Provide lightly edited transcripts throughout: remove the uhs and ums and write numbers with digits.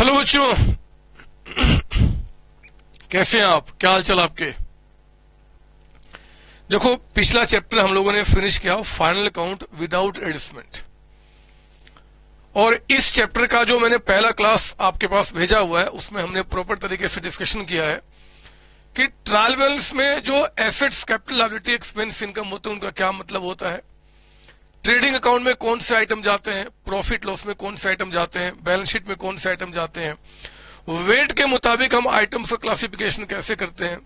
Hello बच्चों, कैसे हैं आप? क्या हाल चाल आपके? देखो, पिछला चैप्टर हम लोगों ने फिनिश किया फाइनल काउंट विदाउट एडजस्टमेंट, और इस चैप्टर का जो मैंने पहला क्लास आपके पास भेजा हुआ है उसमें हमने प्रॉपर तरीके से डिस्कशन किया है कि ट्रायल बैलेंस में जो assets, capital, liability, expense, income होते हैं उनका क्या मतलब होता है, ट्रेडिंग अकाउंट में कौन से आइटम जाते हैं, प्रॉफिट लॉस में कौन से आइटम जाते हैं, बैलेंस शीट में कौन से आइटम जाते हैं, वेट के मुताबिक हम आइटम्स का क्लासिफिकेशन कैसे करते हैं,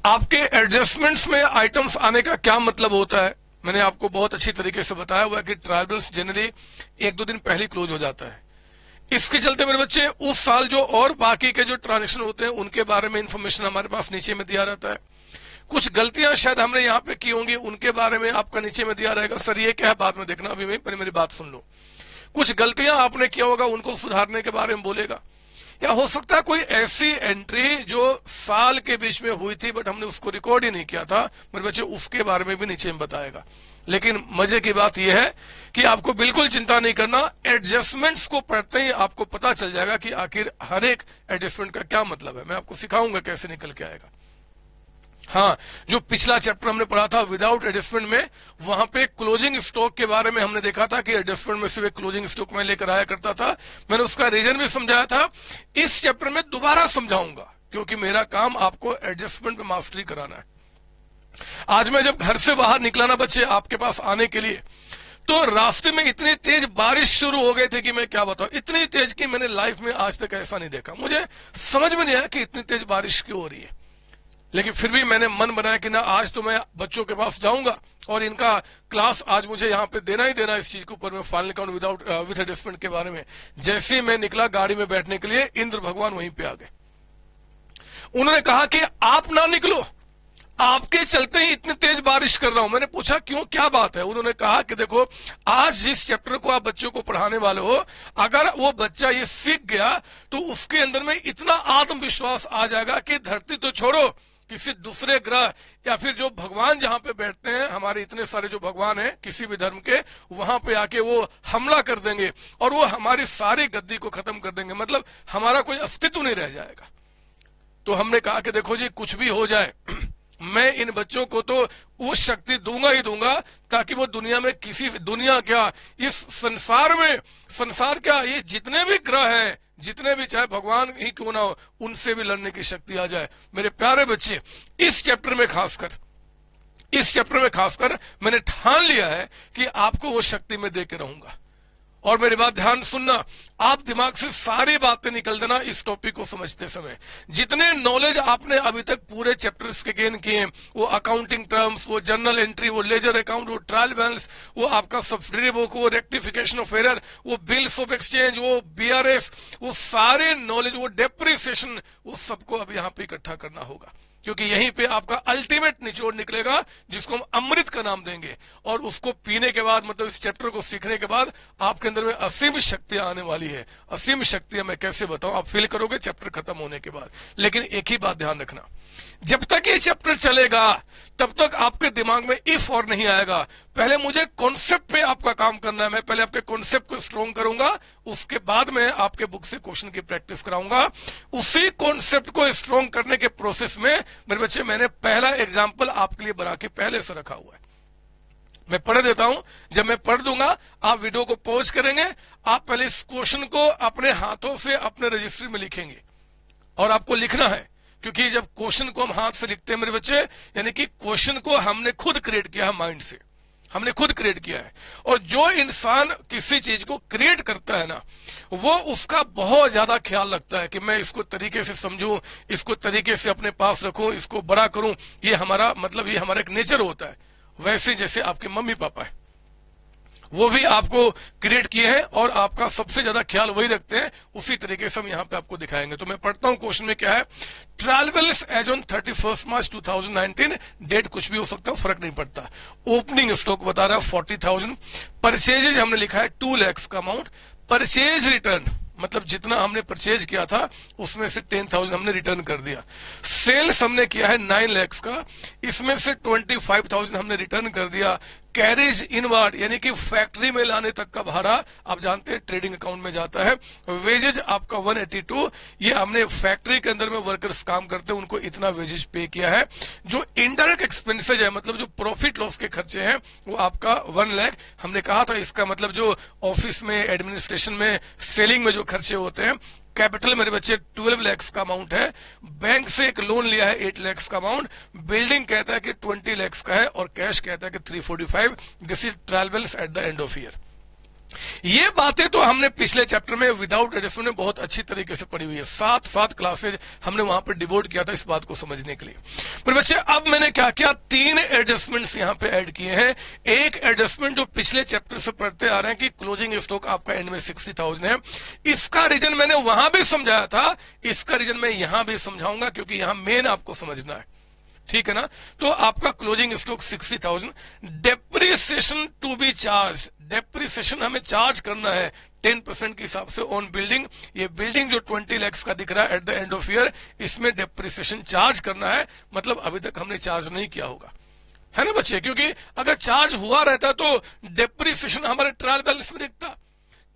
आपके एडजस्टमेंट्स में आइटम्स आने का क्या मतलब होता है। मैंने आपको बहुत अच्छी तरीके से बताया हुआ है कि ट्रायल बैलेंस जनरली 1-2 दिन पहले क्लोज हो जाता है। इसके चलते मेरे बच्चे उस साल जो और बाकी के जो ट्रांजेक्शन होते हैं उनके बारे में इंफॉर्मेशन हमारे पास नीचे में दिया रहता है। कुछ गलतियां शायद हमने यहाँ पे की होंगी, उनके बारे में आपका नीचे में दिया रहेगा। सर ये क्या है, बाद में देखना, अभी पहले मेरी बात सुन लो। कुछ गलतियां आपने किया होगा, उनको सुधारने के बारे में बोलेगा। या हो सकता है कोई ऐसी एंट्री जो साल के बीच में हुई थी बट हमने उसको रिकॉर्ड ही नहीं किया था, मेरे बच्चे उसके बारे में भी नीचे में बताएगा। लेकिन मजे की बात यह है कि आपको बिल्कुल चिंता नहीं करना, एडजस्टमेंट्स को पढ़ते ही आपको पता चल जाएगा कि आखिर हर एक एडजस्टमेंट का क्या मतलब है। मैं आपको सिखाऊंगा कैसे निकल के आएगा। हाँ, जो पिछला चैप्टर हमने पढ़ा था विदाउट एडजस्टमेंट में, वहां पे क्लोजिंग स्टॉक के बारे में हमने देखा था कि एडजस्टमेंट में सिर्फ एक क्लोजिंग स्टॉक में लेकर आया करता था। मैंने उसका रीजन भी समझाया था। इस चैप्टर में दोबारा समझाऊंगा क्योंकि मेरा काम आपको एडजस्टमेंट में मास्टरी कराना है। आज मैं जब घर से बाहर निकला ना बच्चे आपके पास आने के लिए, तो रास्ते में इतनी तेज बारिश शुरू हो गई थी कि मैं क्या बताऊं, इतनी तेज कि मैंने लाइफ में आज तक ऐसा नहीं देखा। मुझे समझ में नहीं आया कि इतनी तेज बारिश क्यों हो रही है, लेकिन फिर भी मैंने मन बनाया कि ना आज तो मैं बच्चों के पास जाऊंगा और इनका क्लास आज मुझे यहाँ पे देना ही देना। इस चीज के ऊपर मैं final count without with adjustment के बारे में जैसे ही मैं निकला गाड़ी में बैठने के लिए, इंद्र भगवान वहीं पे आ गए। उन्होंने कहा कि आप ना निकलो, आपके चलते ही इतनी तेज बारिश कर रहा हूं। मैंने पूछा क्यों, क्या बात है? उन्होंने कहा कि देखो, आज जिस चैप्टर को आप बच्चों को पढ़ाने वाले हो, अगर वो बच्चा ये सीख गया तो उसके अंदर में इतना आत्मविश्वास आ जाएगा कि धरती तो छोड़ो, किसी दूसरे ग्रह या फिर जो भगवान जहां पे बैठते हैं, हमारे इतने सारे जो भगवान हैं किसी भी धर्म के, वहां पे आके वो हमला कर देंगे और वो हमारी सारी गद्दी को खत्म कर देंगे। मतलब हमारा कोई अस्तित्व नहीं रह जाएगा। तो हमने कहा कि देखो जी, कुछ भी हो जाए मैं इन बच्चों को तो वो शक्ति दूंगा ही दूंगा ताकि वो दुनिया में दुनिया क्या, इस संसार में, संसार क्या, ये जितने भी ग्रह हैं, जितने भी चाहे भगवान ही क्यों ना हो, उनसे भी लड़ने की शक्ति आ जाए। मेरे प्यारे बच्चे, इस चैप्टर में खासकर मैंने ठान लिया है कि आपको वो शक्ति में दे के रहूंगा। और मेरी बात ध्यान सुनना, आप दिमाग से सारी बातें निकल देना इस टॉपिक को समझते समय। जितने नॉलेज आपने अभी तक पूरे चैप्टर्स के गेन किए, वो अकाउंटिंग टर्म्स, वो जर्नल एंट्री, वो लेजर अकाउंट, वो ट्रायल बैलेंस, वो आपका सब्सिडरी बुक, वो रेक्टिफिकेशन ऑफ एरर, वो बिल्स ऑफ एक्सचेंज, वो बीआरएस, वो सारे नॉलेज, वो डेप्रिसिएशन, वो सबको अब यहाँ पे इकट्ठा करना होगा क्योंकि यहीं पे आपका अल्टीमेट निचोड़ निकलेगा जिसको हम अमृत का नाम देंगे। और उसको पीने के बाद, मतलब इस चैप्टर को सीखने के बाद आपके अंदर में असीम शक्तियां आने वाली है। असीम शक्तियां मैं कैसे बताऊं, आप फील करोगे चैप्टर खत्म होने के बाद। लेकिन एक ही बात ध्यान रखना, जब तक ये चैप्टर चलेगा तब तक आपके दिमाग में इफ और नहीं आएगा। पहले मुझे कॉन्सेप्ट पे आपका काम करना है। मैं पहले आपके कॉन्सेप्ट को स्ट्रॉन्ग करूंगा, उसके बाद मैं आपके बुक से क्वेश्चन की प्रैक्टिस कराऊंगा। उसी कॉन्सेप्ट को स्ट्रॉन्ग करने के प्रोसेस में मेरे बच्चे, मैंने पहला एग्जाम्पल आपके लिए बना के पहले से रखा हुआ है। मैं पढ़ देता हूं, जब मैं पढ़ दूंगा आप वीडियो को पॉज करेंगे, आप पहले इस क्वेश्चन को अपने हाथों से अपने रजिस्ट्री में लिखेंगे और आपको लिखना है क्योंकि जब क्वेश्चन को हम हाथ से लिखते हैं मेरे बच्चे, यानी कि क्वेश्चन को हमने खुद क्रिएट किया है, माइंड से हमने खुद क्रिएट किया है। और जो इंसान किसी चीज को क्रिएट करता है ना, वो उसका बहुत ज्यादा ख्याल रखता है कि मैं इसको तरीके से समझूं, इसको तरीके से अपने पास रखूं, इसको बड़ा करूं। ये हमारा मतलब, ये हमारा एक नेचर होता है। वैसे जैसे आपके मम्मी पापा है, वो भी आपको क्रिएट किए हैं और आपका सबसे ज्यादा ख्याल वही रखते हैं। उसी तरीके से हम यहाँ पे आपको दिखाएंगे। तो मैं पढ़ता हूं, क्वेश्चन में क्या है। Trial balance as on 31 March 2019, date कुछ भी हो सकता है, फर्क नहीं पड़ता। ओपनिंग स्टॉक बता रहा है 40,000। परचेजेज हमने लिखा है 2 लाख का अमाउंट। परचेज रिटर्न मतलब जितना हमने परचेज किया था उसमें से 10,000 हमने रिटर्न कर दिया। सेल्स हमने किया है 9 लाख का, इसमें से 25,000 हमने रिटर्न कर दिया। कैरेज इनवर्ड यानी कि फैक्ट्री में लाने तक का भाड़ा आप जानते हैं ट्रेडिंग अकाउंट में जाता है। वेजेज आपका 182, ये हमने फैक्ट्री के अंदर में वर्कर्स काम करते हैं उनको इतना वेजेज पे किया है। जो इनडायरेक्ट एक्सपेंसेज है मतलब जो प्रॉफिट लॉस के खर्चे हैं वो आपका 1 लाख। हमने कहा था इसका मतलब जो ऑफिस में एडमिनिस्ट्रेशन में सेलिंग में जो खर्चे होते हैं। कैपिटल मेरे बच्चे 12 लाख का अमाउंट है। बैंक से एक लोन लिया है 8 लाख का अमाउंट। बिल्डिंग कहता है कि 20 लाख का है और कैश कहता है कि 345। This is trial balance eight the end of year. ये बातें तो हमने पिछले चैप्टर में विदाउट एडजस्टमेंट में बहुत अच्छी तरीके से पढ़ी हुई है। 7 क्लासेज हमने वहां पर डिवोट किया था इस बात को समझने के लिए। पर बच्चे अब मैंने क्या किया, 3 एडजस्टमेंट्स यहां पे ऐड किए हैं। एक एडजस्टमेंट जो पिछले चैप्टर से पढ़ते आ रहे हैं कि क्लोजिंग स्टॉक आपका एंड में 60,000 है। इसका रीजन मैंने वहां भी समझाया था, इसका रीजन मैं यहां भी समझाऊंगा क्योंकि यहां मेन आपको समझना है, ठीक है ना। तो आपका closing stock 60,000। Depreciation to be charge, depreciation हमें चार्ज करना है 10% के हिसाब से ऑन बिल्डिंग। ये बिल्डिंग जो 20 लाख का दिख रहा है eight the end of year, इसमें डेप्रिसिएशन चार्ज करना है। मतलब अभी तक हमने चार्ज नहीं किया होगा, है ना बच्चे, क्योंकि अगर चार्ज हुआ रहता तो डेप्रिसिएशन हमारे ट्रायल बैलेंस में दिखता।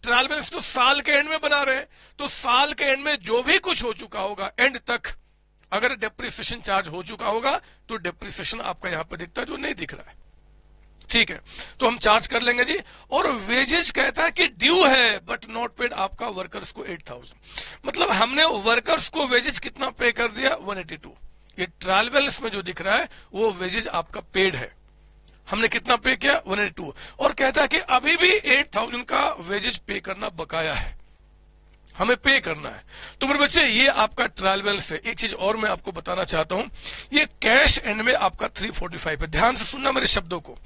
ट्रायल बैलेंस तो साल के एंड में बना रहे हैं, तो साल के एंड में जो भी कुछ हो चुका होगा एंड तक अगर डेप्रिसिएशन चार्ज हो चुका होगा तो डेप्रिसिएशन आपका यहां पर दिखता है जो नहीं दिख रहा है, ठीक है। तो हम चार्ज कर लेंगे जी। और वेजेस कहता है कि ड्यू है बट नॉट पेड आपका वर्कर्स को 8,000। मतलब हमने वर्कर्स को वेजेस कितना पे कर दिया, 182। ये ट्रायल बैलेंस में जो दिख रहा है वो वेजेस आपका पेड है, हमने कितना पे किया, 182। और कहता है कि अभी भी 8,000 का वेजेस पे करना बकाया है, हमें पे करना है। तो मेरे बच्चे ये आपका ट्रायल बैलेंस है। एक चीज और मैं आपको बताना चाहता हूं, ये कैश एंड में आपका 345 है। ध्यान से सुनना मेरे शब्दों को।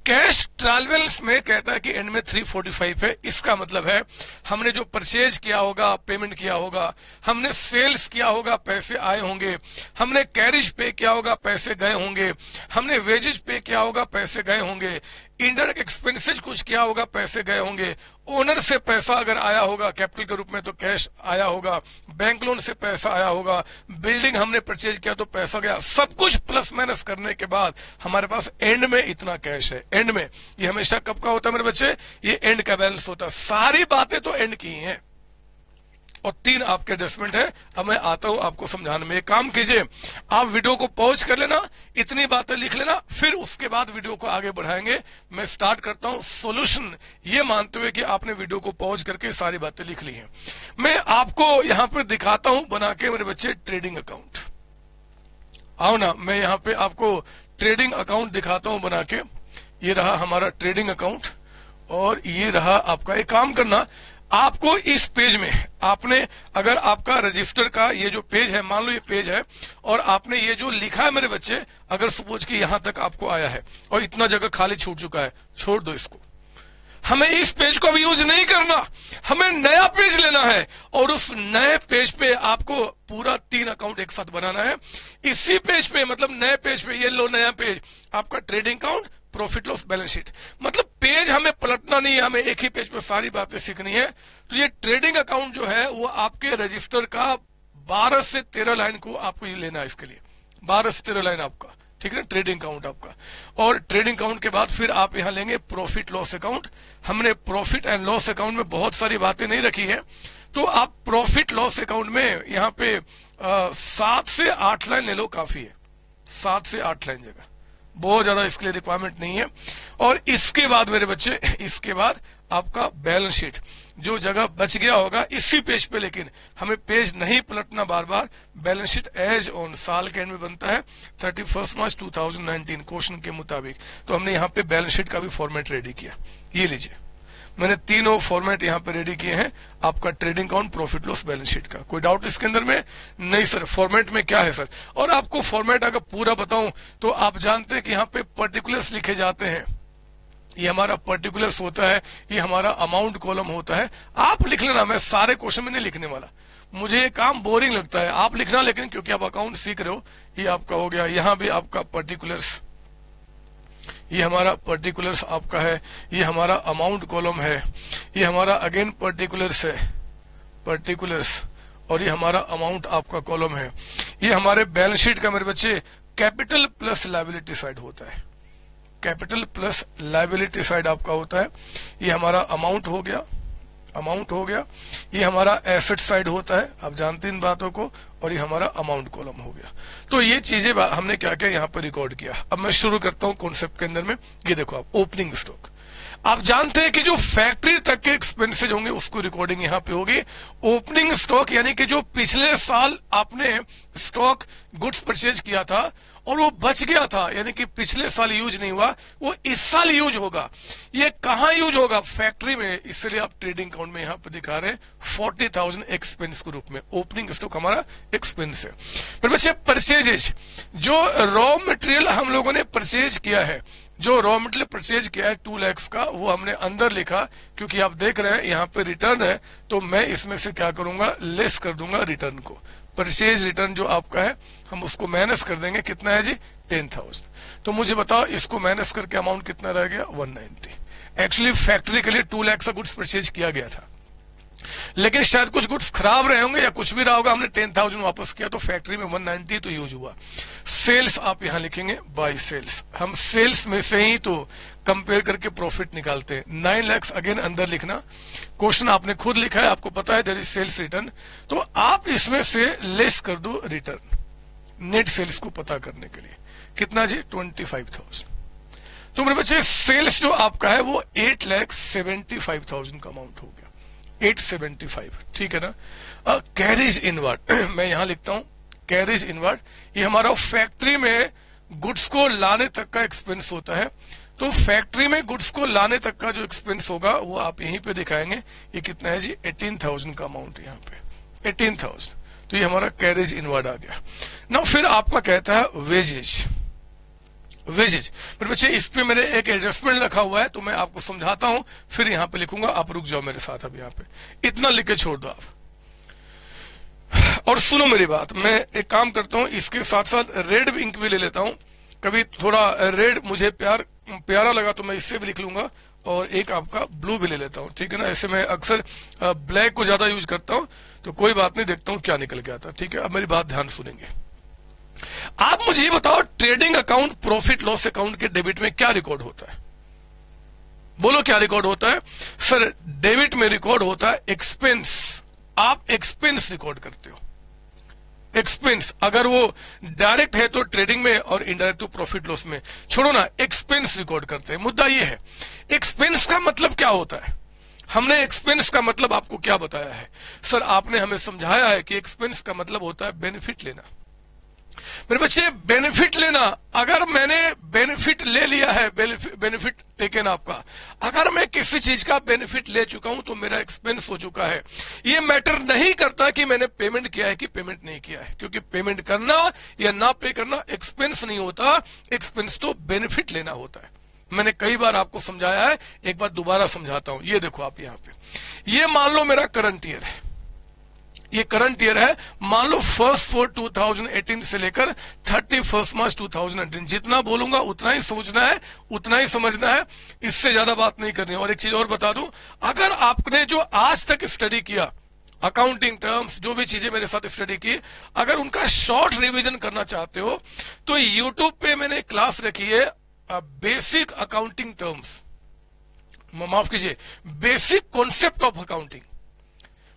कैश ट्रायल बैलेंस में कहता है कि एंड में 345 है। इसका मतलब है हमने जो परचेज किया होगा, पेमेंट किया होगा, हमने सेल्स किया होगा, पैसे आए होंगे, हमने कैरिज पे किया होगा, पैसे गए होंगे, हमने वेजेज पे किया होगा, पैसे गए होंगे, इनडायरेक्ट एक्सपेंसेस कुछ किया होगा, पैसे गए होंगे, ओनर से पैसा अगर आया होगा कैपिटल के रूप में तो कैश आया होगा, बैंक लोन से पैसा आया होगा, बिल्डिंग हमने परचेज किया तो पैसा गया। सब कुछ प्लस माइनस करने के बाद हमारे पास एंड में इतना कैश है। एंड में ये हमेशा कब का होता है मेरे बच्चे, ये एंड का बैलेंस होता है। सारी बातें तो एंड की हैं और 3 आपके एडजस्टमेंट है। अब मैं आता हूं आपको समझाने में। एक काम कीजिए, आप वीडियो को पॉज कर लेना, इतनी बातें लिख लेना, फिर उसके बाद वीडियो को आगे बढ़ाएंगे। मैं स्टार्ट करता हूं सॉल्यूशन, ये मानते हुए कि आपने वीडियो को पॉज करके सारी बातें लिख ली हैं। मैं आपको यहां पर दिखाता हूं बना के मेरे बच्चे ट्रेडिंग अकाउंट। आओ ना, मैं यहां पे आपको ट्रेडिंग अकाउंट दिखाता हूं बना के। ये रहा हमारा ट्रेडिंग अकाउंट और ये रहा आपका। एक काम करना, आपको इस पेज में आपने अगर आपका रजिस्टर का ये जो पेज है, मान लो ये पेज है और आपने ये जो लिखा है मेरे बच्चे, अगर सपोज कि यहां तक आपको आया है और इतना जगह खाली छूट चुका है, छोड़ दो इसको। हमें इस पेज को भी यूज नहीं करना, हमें नया पेज लेना है और उस नए पेज पे आपको पूरा 3 अकाउंट एक साथ बनाना है। इसी पेज पे मतलब नए पेज पे, ये लो नया पेज आपका trading account, profit loss, balance sheet. मतलब पेज हमें पलटना नहीं है, हमें एक ही पेज पे सारी बातें सीखनी है। तो ये ट्रेडिंग अकाउंट जो है वो आपके रजिस्टर का 12 से 13 लाइन को आपको ये लेना है। इसके लिए 12 से 13 लाइन आपका, ठीक है ना, ट्रेडिंग अकाउंट आपका। और ट्रेडिंग अकाउंट के बाद फिर आप यहां लेंगे प्रॉफिट लॉस अकाउंट। हमने प्रॉफिट एंड लॉस अकाउंट में बहुत सारी बातें नहीं रखी है, तो आप प्रॉफिट लॉस अकाउंट में यहाँ पे 7 से 8 लाइन ले लो, काफी है। 7 से 8 लाइन जगह, बहुत ज्यादा इसके लिए रिक्वायरमेंट नहीं है। और इसके बाद मेरे बच्चे, इसके बाद आपका बैलेंस शीट, जो जगह बच गया होगा इसी पेज पे, लेकिन हमें पेज नहीं पलटना बार बार। बैलेंस शीट एज ऑन साल के एंड में बनता है 31 मार्च 2019 क्वेश्चन के मुताबिक। तो हमने यहाँ पे बैलेंस शीट का भी फॉर्मेट रेडी किया। ये लीजिए, मैंने तीनों फॉर्मेट यहाँ पे रेडी किए हैं आपका trading account, profit loss, balance sheet का। कोई डाउट इसके अंदर में? नहीं सर, फॉर्मेट में क्या है सर? और आपको फॉर्मेट अगर पूरा बताऊं तो आप जानते हैं कि यहाँ पे पर्टिकुलर्स लिखे जाते हैं। ये हमारा पर्टिकुलर्स होता है, ये हमारा अमाउंट कॉलम होता है। आप लिख लेना, मैं सारे क्वेश्चन में नहीं लिखने वाला, मुझे ये काम बोरिंग लगता है। आप लिखना, लेकिन क्योंकि आप अकाउंट सीख रहे हो, ये आपका हो गया। यहाँ भी आपका पर्टिकुलर्स, ये हमारा पर्टिकुलर्स आपका है, ये हमारा अमाउंट कॉलम है, ये हमारा अगेन पर्टिकुलर्स है, पर्टिकुलर्स, और ये हमारा अमाउंट आपका कॉलम है। ये हमारे बैलेंस शीट का मेरे बच्चे कैपिटल प्लस लायबिलिटी साइड होता है। कैपिटल प्लस लायबिलिटी साइड आपका होता है। ये हमारा अमाउंट हो गया, ये हमारा एसेट साइड होता है, आप जानते हैं इन बातों को, और ये हमारा अमाउंट कॉलम हो गया। तो ये चीजें हमने क्या क्या यहाँ पर रिकॉर्ड किया। अब मैं शुरू करता हूँ कॉन्सेप्ट के अंदर में। ये देखो आप, ओपनिंग स्टॉक, आप जानते हैं कि जो फैक्ट्री तक के एक्सपेंसेज होंगे उसको रिकॉर्डिंग यहां पे होगी। ओपनिंग स्टॉक यानी कि जो पिछले साल आपने स्टॉक गुड्स परचेज किया था और वो बच गया था, यानी कि पिछले साल यूज नहीं हुआ, वो इस साल यूज होगा। ये कहां यूज होगा? फैक्ट्री में। इसलिए आप ट्रेडिंग अकाउंट में यहां पर दिखा रहे हैं 40,000 एक्सपेंस के रूप में। ओपनिंग स्टॉक हमारा एक्सपेंस है। फिर बच्चे परचेजेज, जो रॉ मटेरियल हम लोगों ने परचेज किया है, जो रॉ मटेरियल परचेज किया है 2 लाख का, वो हमने अंदर लिखा, क्योंकि आप देख रहे हैं यहाँ पे रिटर्न है, तो मैं इसमें से क्या करूंगा, लेस कर दूंगा रिटर्न को। परचेज रिटर्न जो आपका है हम उसको माइनस कर देंगे। कितना है जी? 10,000। तो मुझे बताओ इसको माइनस करके अमाउंट कितना रह गया? 190। एक्चुअली फैक्ट्री के लिए 2 लाख का गुड्स परचेज किया गया था, लेकिन शायद कुछ गुड्स खराब रहे होंगे या कुछ भी रहा होगा, हमने 10,000 वापस किया, तो फैक्ट्री में 190 तो यूज हुआ। सेल्स आप यहां लिखेंगे बाय सेल्स। हम सेल्स में से ही तो कंपेयर करके प्रॉफिट निकालते हैं। 9 लाख अगेन अंदर लिखना। क्वेश्चन आपने खुद लिखा है, आपको पता है देयर इज सेल्स रिटर्न, तो आप इसमें से लेस कर दो रिटर्न नेट सेल्स को पता करने के लिए। कितना जी? 25,000। तो मेरे बच्चे सेल्स जो आपका है वो 8,75,000 का अमाउंट हो गया। 875, ठीक है ना। कैरीज इनवर्ड मैं यहां लिखता हूं, कैरीज इनवर्ड, ये हमारा फैक्ट्री में गुड्स को लाने तक का एक्सपेंस होता है। तो फैक्ट्री में गुड्स को लाने तक का जो एक्सपेंस होगा वो आप यहीं पे दिखाएंगे। ये कितना है जी? 18,000 का अमाउंट यहाँ पे, 18,000। तो ये हमारा कैरेज इनवर्ड आ गया ना। फिर आपका कहता है वेजेज। वेजेज फिर बच्चे इस पे मेरे एक एडजस्टमेंट रखा हुआ है, तो मैं आपको समझाता हूं, फिर यहां पे लिखूंगा। आप रुक जाओ मेरे साथ, अब यहां पे इतना लिख के छोड़ दो आप, और सुनो मेरी बात। मैं एक काम करता हूं, इसके साथ साथ रेड इंक भी ले लेता हूं। कभी थोड़ा रेड मुझे प्यारा लगा तो मैं इससे भी लिख लूंगा, और एक आपका ब्लू भी ले लेता हूं, ठीक है ना। ऐसे मैं अक्सर ब्लैक को ज्यादा यूज करता हूं, तो कोई बात नहीं, देखता हूं क्या निकल के आता, ठीक है। अब मेरी बात ध्यान सुनेंगे। आप मुझे ये बताओ, trading account profit loss account के डेबिट में क्या रिकॉर्ड होता है? बोलो क्या रिकॉर्ड होता है? सर डेबिट में रिकॉर्ड होता है एक्सपेंस। आप एक्सपेंस रिकॉर्ड करते हो, एक्सपेंस। अगर वो डायरेक्ट है तो ट्रेडिंग में, और इनडायरेक्ट तो प्रॉफिट लॉस में। छोड़ो ना, एक्सपेंस रिकॉर्ड करते हैं। मुद्दा ये है, एक्सपेंस का मतलब क्या होता है? हमने एक्सपेंस का मतलब आपको क्या बताया है? सर आपने हमें समझाया है कि एक्सपेंस का मतलब होता है बेनिफिट लेना। मेरे बच्चे बेनिफिट लेना, अगर मैंने बेनिफिट ले लिया है, बेनिफिट टेकन आपका, अगर मैं किसी चीज का बेनिफिट ले चुका हूं तो मेरा एक्सपेंस हो चुका है। ये मैटर नहीं करता कि मैंने पेमेंट किया है कि पेमेंट नहीं किया है, क्योंकि पेमेंट करना या ना पे करना एक्सपेंस नहीं होता। एक्सपेंस तो बेनिफिट लेना होता है। मैंने कई बार आपको समझाया है, एक बार दोबारा समझाता हूं। ये देखो आप यहां पे, ये मान लो मेरा करंट ईयर है, ये करंट ईयर है। मान लो 1 2018 से लेकर 31 मार्च 2018, जितना बोलूंगा उतना ही सोचना है, उतना ही समझना है, इससे ज्यादा बात नहीं करनी है। और एक चीज और बता दूं, अगर आपने जो आज तक स्टडी किया, अकाउंटिंग टर्म्स, जो भी चीजें मेरे साथ स्टडी की, अगर उनका शॉर्ट रिवीजन करना चाहते हो तो यूट्यूब पे मैंने क्लास रखी है, बेसिक अकाउंटिंग टर्म्स, माफ कीजिए, basic concept of accounting,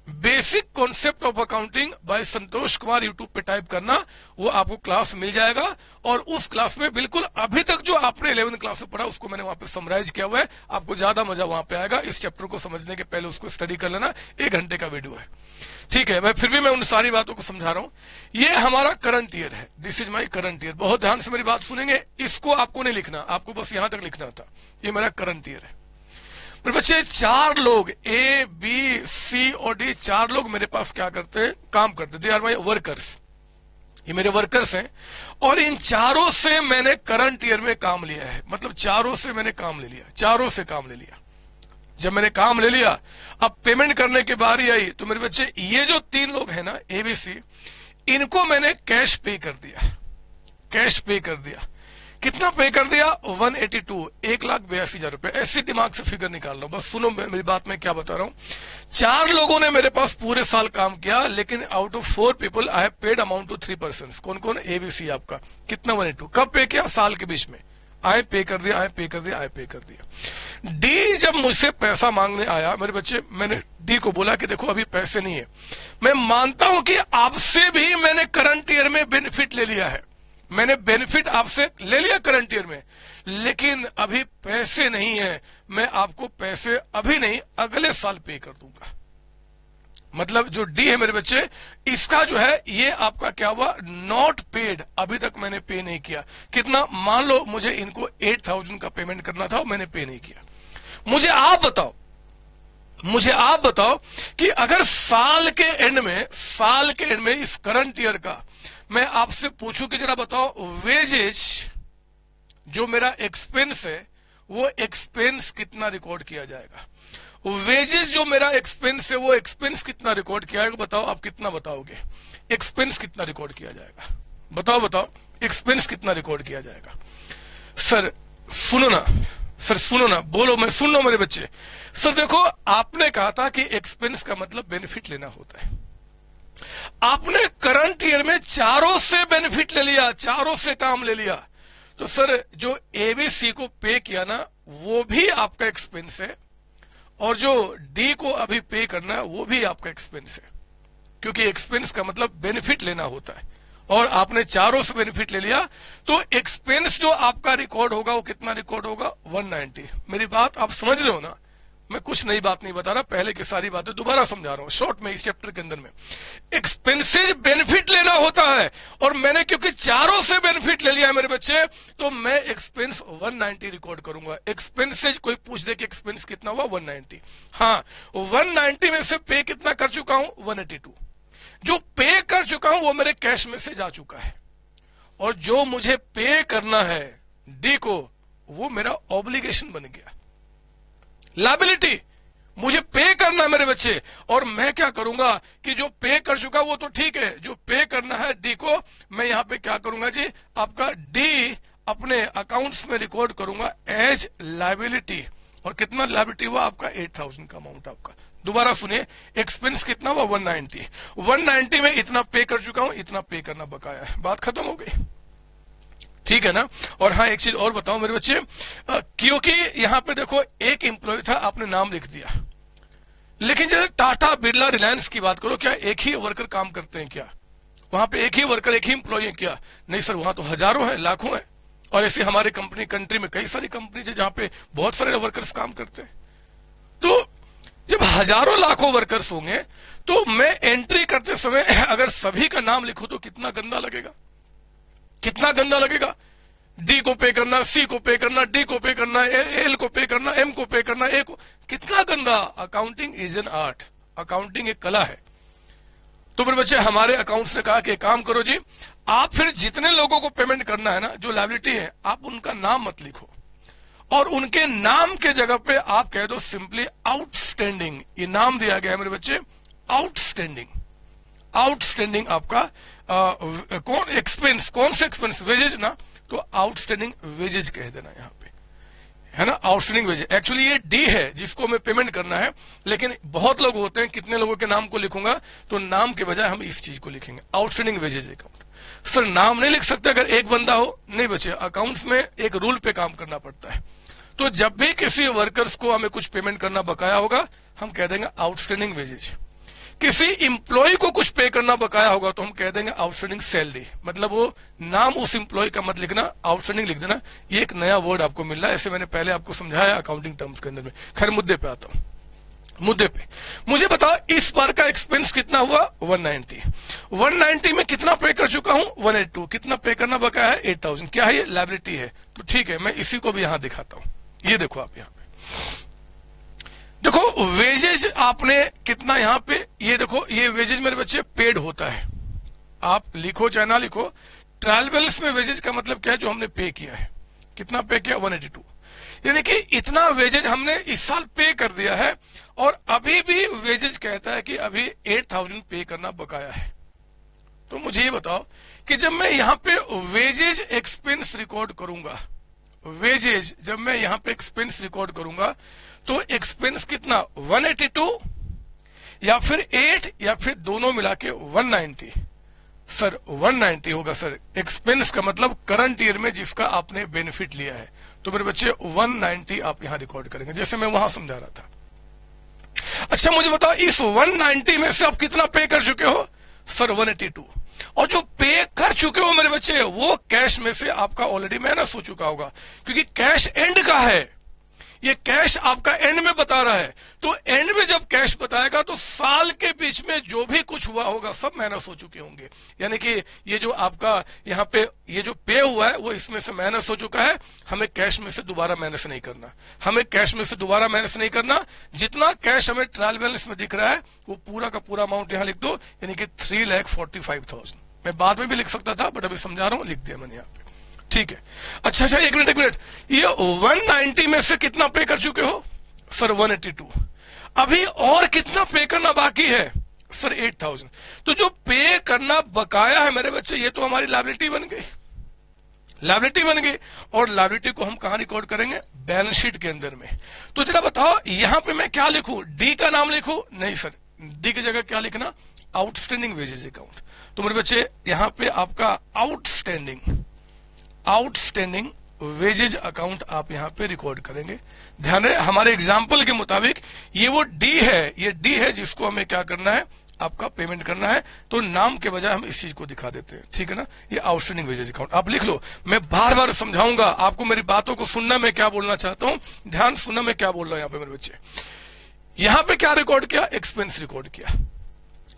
basic concept of accounting by Santosh Kumar. YouTube पे टाइप करना, वो आपको क्लास मिल जाएगा। और उस क्लास में बिल्कुल अभी तक जो आपने 11th क्लास में पढ़ा उसको मैंने वहां पे समराइज किया हुआ है। आपको ज्यादा मजा वहां पे आएगा। इस चैप्टर को समझने के पहले उसको स्टडी कर लेना, 1 घंटे का वीडियो है, ठीक है। मैं फिर भी मैं उन सारी बातों को समझा रहा हूं। ये हमारा करंट ईयर है, this is my current year. बहुत ध्यान से मेरी बात सुनेंगे, इसको आपको नहीं लिखना, आपको बस यहां तक लिखना था। ये मेरा करंट ईयर है। मेरे बच्चे 4 लोग, ए बी सी और डी, 4 लोग मेरे पास क्या करते हैं, काम करते हैं। दे आर माई वर्कर्स, ये मेरे वर्कर्स हैं। और इन चारों से मैंने करंट ईयर में काम लिया है, मतलब चारों से मैंने काम ले लिया, चारों से काम ले लिया। जब मैंने काम ले लिया, अब पेमेंट करने की बारी आई, तो मेरे बच्चे ये जो 3 लोग हैं ना, एबीसी, इनको मैंने कैश पे कर दिया, कैश पे कर दिया। कितना पे कर दिया? 182, 1,82,000 रुपए। ऐसी दिमाग से फिगर निकाल लो, बस सुनो मेरी बात, मैं क्या बता रहा हूं। 4 लोगों ने मेरे पास पूरे साल काम किया, लेकिन out of 4 people I have paid amount to 3 person. कौन कौन? एबीसी आपका कितना? 182। कब पे किया? साल के बीच में, आए पे कर दिया, आए पे कर दिया, आए पे कर दिया। डी जब मुझसे पैसा मांगने आया मेरे बच्चे, मैंने डी को बोला कि देखो अभी पैसे नहीं है, मैं मानता हूं कि आपसे भी मैंने करंट ईयर में बेनिफिट ले लिया है, मैंने बेनिफिट आपसे ले लिया करंट ईयर में, लेकिन अभी पैसे नहीं है, मैं आपको पैसे अभी नहीं अगले साल पे कर दूंगा। मतलब जो डी है मेरे बच्चे, इसका जो है ये आपका क्या हुआ, नॉट पेड, अभी तक मैंने पे नहीं किया। कितना, मान लो मुझे इनको 8000 का पेमेंट करना था, मैंने पे नहीं किया। मुझे आप बताओ कि अगर साल के एंड में इस करंट ईयर का मैं आपसे पूछूं कि जरा बताओ वेजेज जो मेरा एक्सपेंस है वो एक्सपेंस कितना रिकॉर्ड किया जाएगा, वेजेस जो मेरा एक्सपेंस है वो एक्सपेंस कितना रिकॉर्ड किया जाएगा, बताओ आप कितना बताओगे, एक्सपेंस कितना रिकॉर्ड किया जाएगा, बताओ एक्सपेंस कितना रिकॉर्ड किया जाएगा। सर सुनो ना, बोलो, मैं सुन लो मेरे बच्चे। सर देखो, आपने कहा था कि एक्सपेंस का मतलब बेनिफिट लेना होता है, आपने करंट ईयर में चारों से बेनिफिट ले लिया, चारों से काम ले लिया, तो सर जो एबीसी को पे किया ना वो भी आपका एक्सपेंस है, और जो डी को अभी पे करना है वो भी आपका एक्सपेंस है, क्योंकि एक्सपेंस का मतलब बेनिफिट लेना होता है, और आपने चारों से बेनिफिट ले लिया, तो एक्सपेंस जो आपका रिकॉर्ड होगा वो कितना रिकॉर्ड होगा, 190। मेरी बात आप समझ रहे हो ना, मैं कुछ नई बात नहीं बता रहा, पहले की सारी बातें दोबारा समझा रहा हूं शॉर्ट में। इस चैप्टर के अंदर में एक्सपेंसेज बेनिफिट लेना होता है, और मैंने क्योंकि चारों से बेनिफिट ले लिया है मेरे बच्चे, तो मैं एक्सपेंस 190 रिकॉर्ड करूंगा। एक्सपेंसेज कोई पूछ दे कि एक्सपेंस कितना हुआ, 190। हाँ, 190 में से पे कितना कर चुका हूं, 182। जो पे कर चुका हूं वो मेरे कैश में से जा चुका है, और जो मुझे पे करना है डी को वो मेरा ऑब्लिगेशन बन गया, लायबिलिटी मुझे पे करना मेरे बच्चे। और मैं क्या करूंगा कि जो पे कर चुका वो तो ठीक है, जो पे करना है डी को मैं यहां पे क्या करूंगा जी, आपका डी अपने अकाउंट्स में रिकॉर्ड करूंगा एज लायबिलिटी। और कितना लायबिलिटी हुआ आपका, 8000 का अमाउंट आपका। दोबारा सुनिए, एक्सपेंस कितना हुआ, 190। 190 में इतना पे कर चुका हूं, इतना पे करना बकाया है, बात खत्म हो गई, ठीक है ना। और हाँ, एक चीज और बताओ मेरे बच्चे, क्योंकि यहां पे देखो एक एम्प्लॉय था, आपने नाम लिख दिया, लेकिन जैसे टाटा बिरला रिलायंस की बात करो, क्या एक ही वर्कर काम करते हैं क्या, वहां पे एक ही वर्कर एक ही एम्प्लॉय है क्या, नहीं सर, वहां तो हजारों हैं, लाखों हैं। और ऐसे हमारे कंट्री में कई सारी कंपनी है जहां पे बहुत सारे वर्कर्स काम करते हैं। तो जब हजारों लाखों वर्कर्स होंगे तो मैं एंट्री करते समय अगर सभी का नाम लिखूं तो कितना गंदा लगेगा, कितना गंदा लगेगा। डी को पे करना, सी को पे करना, डी को पे करना, एल को पे करना, एम को पे करना, ए को, कितना गंदा। Accounting is an art, accounting एक कला है। तो मेरे बच्चे, हमारे अकाउंट्स ने कहा कि काम करो जी, आप फिर जितने लोगों को पेमेंट करना है ना, जो लायबिलिटी है, आप उनका नाम मत लिखो, और उनके नाम के जगह पे आप कह दो सिंपली आउटस्टैंडिंग। ये नाम दिया गया है मेरे बच्चे, आउटस्टैंडिंग। आउटस्टैंडिंग आपका कौन एक्सपेंस, कौन से एक्सपेंस, वेजेज ना, तो आउटस्टैंडिंग वेजेज कह देना यहां पे, है ना, आउटस्टैंडिंग वेजेज। एक्चुअली ये डी है जिसको हमें पेमेंट करना है, लेकिन बहुत लोग होते हैं, कितने लोगों के नाम को लिखूंगा, तो नाम के बजाय हम इस चीज को लिखेंगे, आउटस्टैंडिंग वेजेज अकाउंट। सर नाम नहीं लिख सकते अगर एक बंदा हो, नहीं बच्चे, अकाउंट्स में एक रूल पे काम करना पड़ता है। तो जब भी किसी वर्कर्स को हमें कुछ पेमेंट करना बकाया होगा, हम कह देंगे आउटस्टैंडिंग वेजेज। किसी इंप्लॉय को कुछ पे करना बकाया होगा तो हम कह देंगे आउटस्टैंडिंग सैलरी। मतलब वो नाम उस इंप्लॉय का मत लिखना, आउटस्टैंडिंग लिख देना। ये एक नया वर्ड आपको मिल रहा है, ऐसे मैंने पहले आपको समझाया अकाउंटिंग टर्म्स के अंदर में। खैर मुद्दे पे आता हूं, मुद्दे पे मुझे बताओ इस बार का एक्सपेंस कितना हुआ, 190। 190 में कितना पे कर चुका हूं, 182। कितना पे करना बकाया है, 8000। क्या है ये, लायबिलिटी है। तो ठीक है, मैं इसी को भी यहां दिखाता हूं। ये देखो आप यहां पे देखो, वेजेज आपने कितना यहां पे, ये देखो, ये वेजेज मेरे बच्चे पेड होता है। आप लिखो चाहे ना लिखो, ट्रायल बैलेंस में वेजेज का मतलब क्या है, जो हमने पे किया है। कितना पे किया, 182। यानी कि इतना वेजेज हमने इस साल पे कर दिया है, और अभी भी वेजेज कहता है कि अभी 8000 पे करना बकाया है। तो मुझे ये बताओ कि जब मैं यहां पे वेजेज एक्सपेंस रिकॉर्ड करूंगा, वेजेज जब मैं यहां पे एक्सपेंस रिकॉर्ड करूंगा, तो एक्सपेंस कितना, 182 या फिर 8 या फिर दोनों मिला के 190। सर 190 होगा सर। एक्सपेंस का मतलब करंट ईयर में जिसका आपने बेनिफिट लिया है, तो मेरे बच्चे 190 आप यहां रिकॉर्ड करेंगे, जैसे मैं वहां समझा रहा था। अच्छा मुझे बताओ, इस 190 में से आप कितना पे कर चुके हो? सर 182। और जो पे कर चुके हो मेरे बच्चे, वो कैश में से आपका ऑलरेडी माइनस हो चुका होगा, क्योंकि कैश एंड का है, ये कैश आपका एंड में बता रहा है। तो एंड में जब कैश बताएगा तो साल के बीच में जो भी कुछ हुआ होगा सब माइनस हो चुके होंगे। यानी कि ये जो आपका यहाँ पे ये जो पे हुआ है वो इसमें से माइनस हो चुका है। हमें कैश में से दोबारा माइनस नहीं करना, हमें कैश में से दोबारा माइनस नहीं करना। जितना कैश हमें ट्रायल बैलेंस में दिख रहा है वो पूरा का पूरा अमाउंट यहां लिख दो, यानी कि 3,45,000। मैं बाद में भी लिख सकता था, बट अभी समझा रहा हूं, लिख दिया मैंने यहाँ पे। ठीक है। अच्छा, एक मिनट, ये 190 में से कितना पे कर चुके हो? सर 182। अभी और कितना पे करना बाकी है? सर 8,000। तो जो पे करना बकाया है मेरे बच्चे, ये तो हमारी लायबिलिटी बन गई, लायबिलिटी बन गई। और लायबिलिटी को हम कहां रिकॉर्ड करेंगे? बैलेंस शीट के अंदर में। तो जरा बताओ यहां पे मैं क्या लिखूं? डी का नाम लिखूं? नहीं सर, डी की जगह क्या लिखना? Outstanding wages account. तो मेरे बच्चे यहां पे आपका आउटस्टैंडिंग वेजेज अकाउंट आप यहां पे रिकॉर्ड करेंगे। ध्यान रहे, हमारे एग्जाम्पल के मुताबिक ये वो डी है, ये डी है जिसको हमें क्या करना है? आपका पेमेंट करना है। तो नाम के बजाय हम इस चीज को दिखा देते हैं, ठीक है ना? ये आउटस्टैंडिंग वेजेज अकाउंट आप लिख लो। मैं बार बार समझाऊंगा आपको, मेरी बातों को सुनना, मैं क्या बोलना चाहता हूं, ध्यान सुनना मैं क्या बोल रहा हूं यहाँ पे मेरे बच्चे। यहां पे क्या रिकॉर्ड किया? एक्सपेंस रिकॉर्ड किया।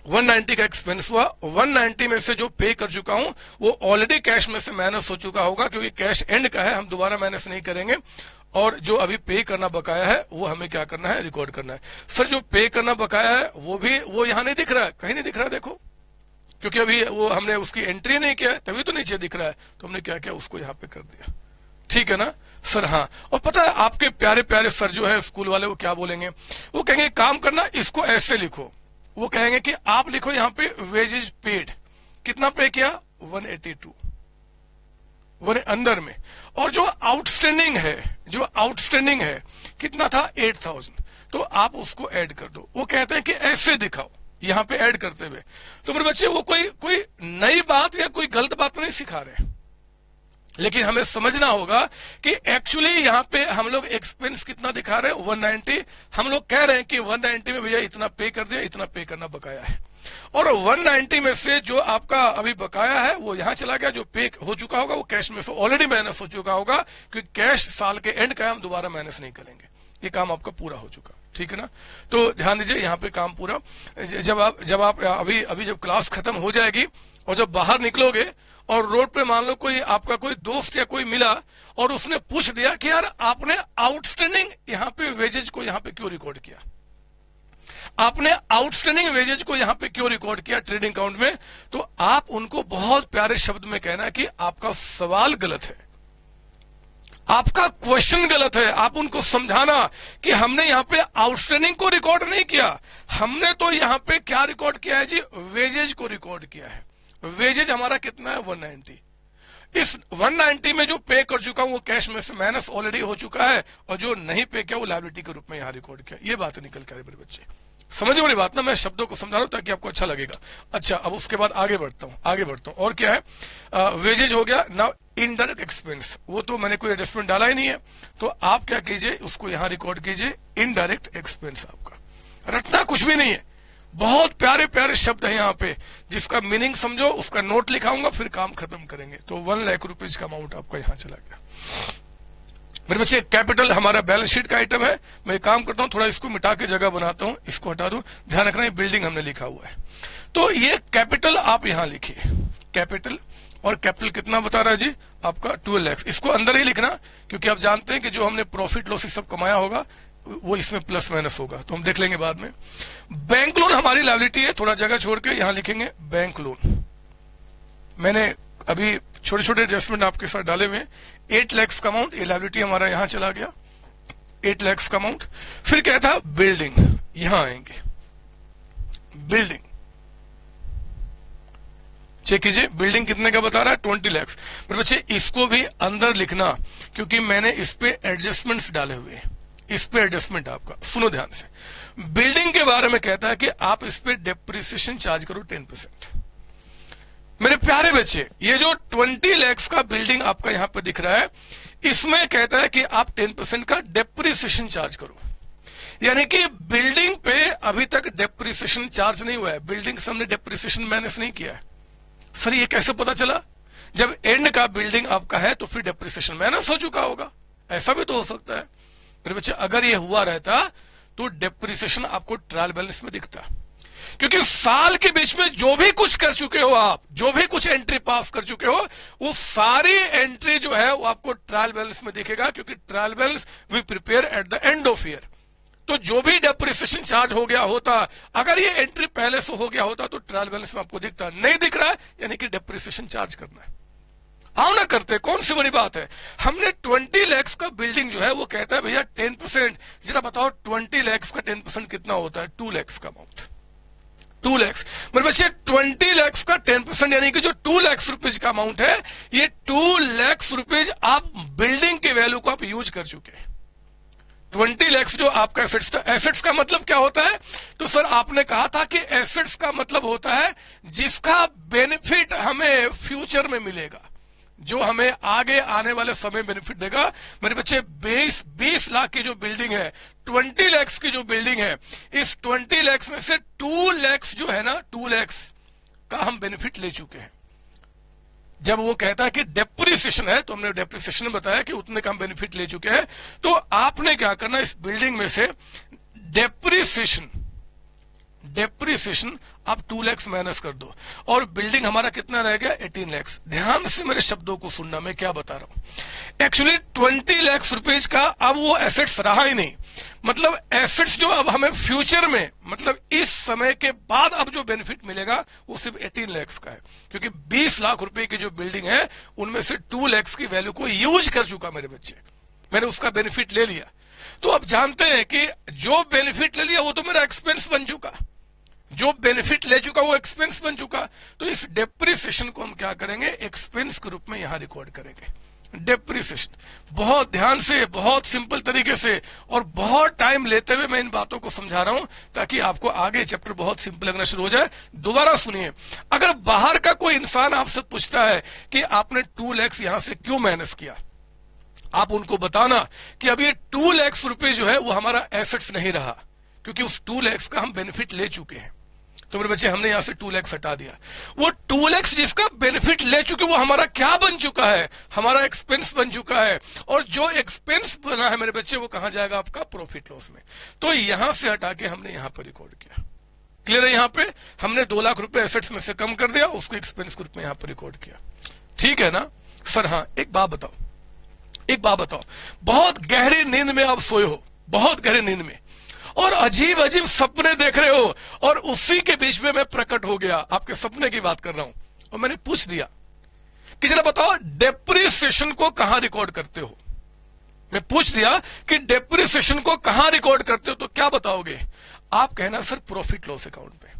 190 का एक्सपेंस हुआ। 190 में से जो पे कर चुका हूं वो ऑलरेडी कैश में से माइनस हो चुका होगा, क्योंकि कैश एंड का है, हम दोबारा माइनस नहीं करेंगे। और जो अभी पे करना बकाया है वो हमें क्या करना है? रिकॉर्ड करना है। सर जो पे करना बकाया है वो यहां नहीं दिख रहा है, कहीं नहीं दिख रहा है, देखो, क्योंकि अभी वो हमने उसकी एंट्री नहीं किया है, तभी तो नीचे दिख रहा है। तो हमने क्या किया? उसको यहां पे कर दिया, ठीक है ना सर? हाँ। और पता है आपके प्यारे प्यारे सर जो है स्कूल वाले, वो क्या बोलेंगे? वो कहेंगे काम करना, इसको ऐसे लिखो। वो कहेंगे कि आप लिखो यहां पे वेजेज पेड, कितना पे किया? 182 अंदर में। और जो आउटस्टैंडिंग है कितना था? 8,000। तो आप उसको ऐड कर दो। वो कहते हैं कि ऐसे दिखाओ, यहां पे ऐड करते हुए। तो मेरे बच्चे वो कोई नई बात या कोई गलत बात नहीं सिखा रहे, लेकिन हमें समझना होगा कि एक्चुअली यहां पे हम लोग एक्सपेंस कितना दिखा रहे हैं? 190। हम लोग कह रहे हैं कि 190 में भैया इतना पे कर दिया, इतना पे करना बकाया है। और 190 में से जो आपका अभी बकाया है वो यहां चला गया, जो पे हो चुका होगा वो कैश में से ऑलरेडी माइनस हो चुका होगा, क्योंकि कैश साल के एंड का हम दोबारा माइनस नहीं करेंगे। ये काम आपका पूरा हो चुका, ठीक है ना? तो ध्यान दीजिए यहाँ पे काम पूरा। जब आप अभी जब क्लास खत्म हो जाएगी और जब बाहर निकलोगे और रोड पे मान लो कोई आपका कोई दोस्त या कोई मिला और उसने पूछ दिया कि यार आपने आउटस्टैंडिंग यहाँ पे वेजेज को यहाँ पे क्यों रिकॉर्ड किया, आपने आउटस्टैंडिंग वेजेज को यहाँ पे क्यों रिकॉर्ड किया ट्रेडिंग अकाउंट में, तो आप उनको बहुत प्यारे शब्द में कहना कि आपका सवाल गलत है, आपका क्वेश्चन गलत है। आप उनको समझाना कि हमने यहाँ पे आउटस्टैंडिंग को रिकॉर्ड नहीं किया, हमने तो यहाँ पे क्या रिकॉर्ड किया है जी? वेजेज को रिकॉर्ड किया है। वेजेज हमारा कितना है? 190। इस 190 में जो पे कर चुका हूं वो कैश में से माइनस ऑलरेडी हो चुका है, और जो नहीं पे किया वो लायबिलिटी के रूप में यहां रिकॉर्ड किया। ये बात निकल कर मेरे बच्चे, समझ वाली बात ना? मैं शब्दों को समझा रहा हूं ताकि आपको अच्छा लगेगा। अच्छा, अब उसके बाद आगे बढ़ता हूं। और क्या है? वेजेज हो गया। नाउ इनडायरेक्ट एक्सपेंस, वो तो मैंने कोई एडजस्टमेंट डाला ही नहीं है, तो आप क्या कीजिए, उसको यहां रिकॉर्ड कीजिए। इनडायरेक्ट एक्सपेंस आपका रटना कुछ भी नहीं है, बहुत प्यारे प्यारे शब्द है यहाँ पे, जिसका मीनिंग समझो, उसका नोट लिखाऊंगा, फिर काम खत्म करेंगे। तो 1 लाख रुपीज का अमाउंट आपका यहाँ चला गया मेरे बच्चे। कैपिटल हमारा बैलेंस शीट का आइटम है। मैं काम करता हूं, थोड़ा इसको मिटा के जगह बनाता हूं, इसको हटा दूं। ध्यान रखना, ये बिल्डिंग हमने लिखा हुआ है, तो ये कैपिटल आप यहां लिखिए, कैपिटल। और कैपिटल कितना बता रहा है जी? आपका 12 लाख। इसको अंदर ही लिखना, क्योंकि आप जानते हैं कि जो हमने प्रॉफिट लॉस सब कमाया होगा वो इसमें प्लस माइनस होगा, तो हम देख लेंगे बाद में। बैंक लोन हमारी लायबिलिटी है, थोड़ा जगह छोड़ के यहां लिखेंगे बैंक लोन। मैंने अभी छोटे छोटे एडजस्टमेंट आपके साथ डाले हुए। 8 लाख का अमाउंट, ये लायबिलिटी हमारा यहां चला गया, 8 लाख का अमाउंट। फिर क्या था? बिल्डिंग, यहां आएंगे बिल्डिंग, चेक कीजिए बिल्डिंग कितने का बता रहा है? 20 लाख। मेरे बच्चे इसको भी अंदर लिखना, क्योंकि मैंने इस पे एडजस्टमेंट्स डाले हुए हैं। इस पे एडजस्टमेंट आपका सुनो ध्यान से। बिल्डिंग के बारे में कहता है कि आप इस पे डेप्रिसिएशन चार्ज करो 10%। मेरे प्यारे बच्चे, ये जो 20 lakhs का बिल्डिंग आपका यहां पर दिख रहा है, इसमें कहता है कि आप 10% का डेप्रिसिएशन चार्ज करो। यानी कि बिल्डिंग पे अभी तक डेप्रिसिएशन चार्ज नहीं हुआ है, बिल्डिंग से हमने डेप्रिसिएशन माइनस नहीं किया है। सर ये कैसे पता चला? जब एंड का बिल्डिंग आपका है तो फिर डेप्रिसिएशन माइनस हो चुका होगा। ऐसा भी तो हो सकता है मेरे बच्चे। अगर ये हुआ रहता तो डेप्रिसिएशन आपको ट्रायल बैलेंस में दिखता, क्योंकि साल के बीच में जो भी कुछ कर चुके हो आप, जो भी कुछ एंट्री पास कर चुके हो, वो सारी एंट्री जो है वो आपको ट्रायल बैलेंस में दिखेगा, क्योंकि trial balance we prepare at the end of year. तो जो भी डेप्रिसिएशन चार्ज हो गया होता, अगर ये एंट्री पहले से हो गया होता तो ट्रायल बैलेंस में आपको दिखता। नहीं दिख रहा है यानी कि डेप्रिसिएशन चार्ज करना है। आओ ना करते, कौन सी बड़ी बात है। हमने 20 lakhs का बिल्डिंग जो है वो कहता है भैया 10%। जरा बताओ 20 lakhs का 10% कितना होता है? 2 lakhs का अमाउंट। 2 lakhs मेरे बच्चे, 20 lakhs का 10% यानी कि जो 2 lakhs रुपीज का अमाउंट है, ये 2 lakhs रुपीज आप बिल्डिंग के वैल्यू को आप यूज कर चुके हैं। 20 lakhs जो आपका एसेट्स था। एसेट्स का मतलब क्या होता है? तो सर आपने कहा था कि एसेट्स का मतलब होता है जिसका बेनिफिट हमें फ्यूचर में मिलेगा, जो हमें आगे आने वाले समय बेनिफिट देगा। मेरे बच्चे 20 लाख की जो बिल्डिंग है, 20 lakhs की जो बिल्डिंग है, इस 20 lakhs में से 2 lakhs जो है ना, 2 lakhs का हम बेनिफिट ले चुके हैं। जब वो कहता है कि डेप्रिसिएशन है, तो हमने डेप्रिसिएशन बताया कि उतने का हम बेनिफिट ले चुके हैं। तो आपने क्या करना, इस बिल्डिंग में से डेप्रिसिएशन आप 2 lakhs माइनस कर दो, और बिल्डिंग हमारा कितना रह गया? 18 lakhs। ध्यान से मेरे शब्दों को सुनना, मैं क्या बता रहा हूं। एक्चुअली 20 lakhs रुपीज का अब वो एसेट्स रहा ही नहीं। मतलब एसेट्स जो अब हमें फ्यूचर में, मतलब इस समय के बाद अब जो बेनिफिट मिलेगा वो सिर्फ 18 lakhs का है, क्योंकि 20 लाख रुपए की जो बिल्डिंग है उनमें से 2 lakhs की वैल्यू को यूज कर चुका मेरे बच्चे, मैंने उसका बेनिफिट ले लिया। तो अब जानते हैं कि जो बेनिफिट ले लिया वो तो मेरा एक्सपेंस बन चुका, जो बेनिफिट ले चुका वो एक्सपेंस बन चुका। तो इस डेप्रिसिएशन को हम क्या करेंगे? एक्सपेंस के रूप में यहां रिकॉर्ड करेंगे। डेप्रिसिएशन, बहुत ध्यान से, बहुत सिंपल तरीके से और बहुत टाइम लेते हुए मैं इन बातों को समझा रहा हूं, ताकि आपको आगे चैप्टर बहुत सिंपल लगना शुरू हो जाए। दोबारा सुनिए, अगर बाहर का कोई इंसान आपसे पूछता है कि आपने 2 lakhs यहां से क्यों माइनस किया, आप उनको बताना कि अब ये 2 lakhs रुपए जो है वो हमारा एसेट्स नहीं रहा, क्योंकि उस 2 lakhs का हम बेनिफिट ले चुके हैं। तो मेरे बच्चे, हमने यहां से 2 lakhs हटा दिया। वो 2 lakhs जिसका बेनिफिट ले चुके, वो हमारा क्या बन चुका है? हमारा एक्सपेंस बन चुका है। और जो एक्सपेंस बना है मेरे बच्चे, वो कहां जाएगा? आपका प्रॉफिट लॉस में। तो यहां से हटा के हमने यहां पर रिकॉर्ड किया। क्लियर है? यहां पे हमने 2 लाख रुपए एसेट्स में से कम कर दिया, उसको एक्सपेंस के रूप में यहां पर रिकॉर्ड किया। ठीक है ना सर? हाँ, एक बात बताओ, बहुत गहरी नींद में आप सोए हो, बहुत गहरी नींद में, और अजीब अजीब सपने देख रहे हो, और उसी के बीच में मैं प्रकट हो गया, आपके सपने की बात कर रहा हूं, और मैंने पूछ दिया कि जरा बताओ डेप्रिसिएशन को कहां रिकॉर्ड करते हो। मैं पूछ दिया कि डेप्रिसिएशन को कहां रिकॉर्ड करते हो, तो क्या बताओगे? आप कहना सर प्रॉफिट लॉस अकाउंट पे।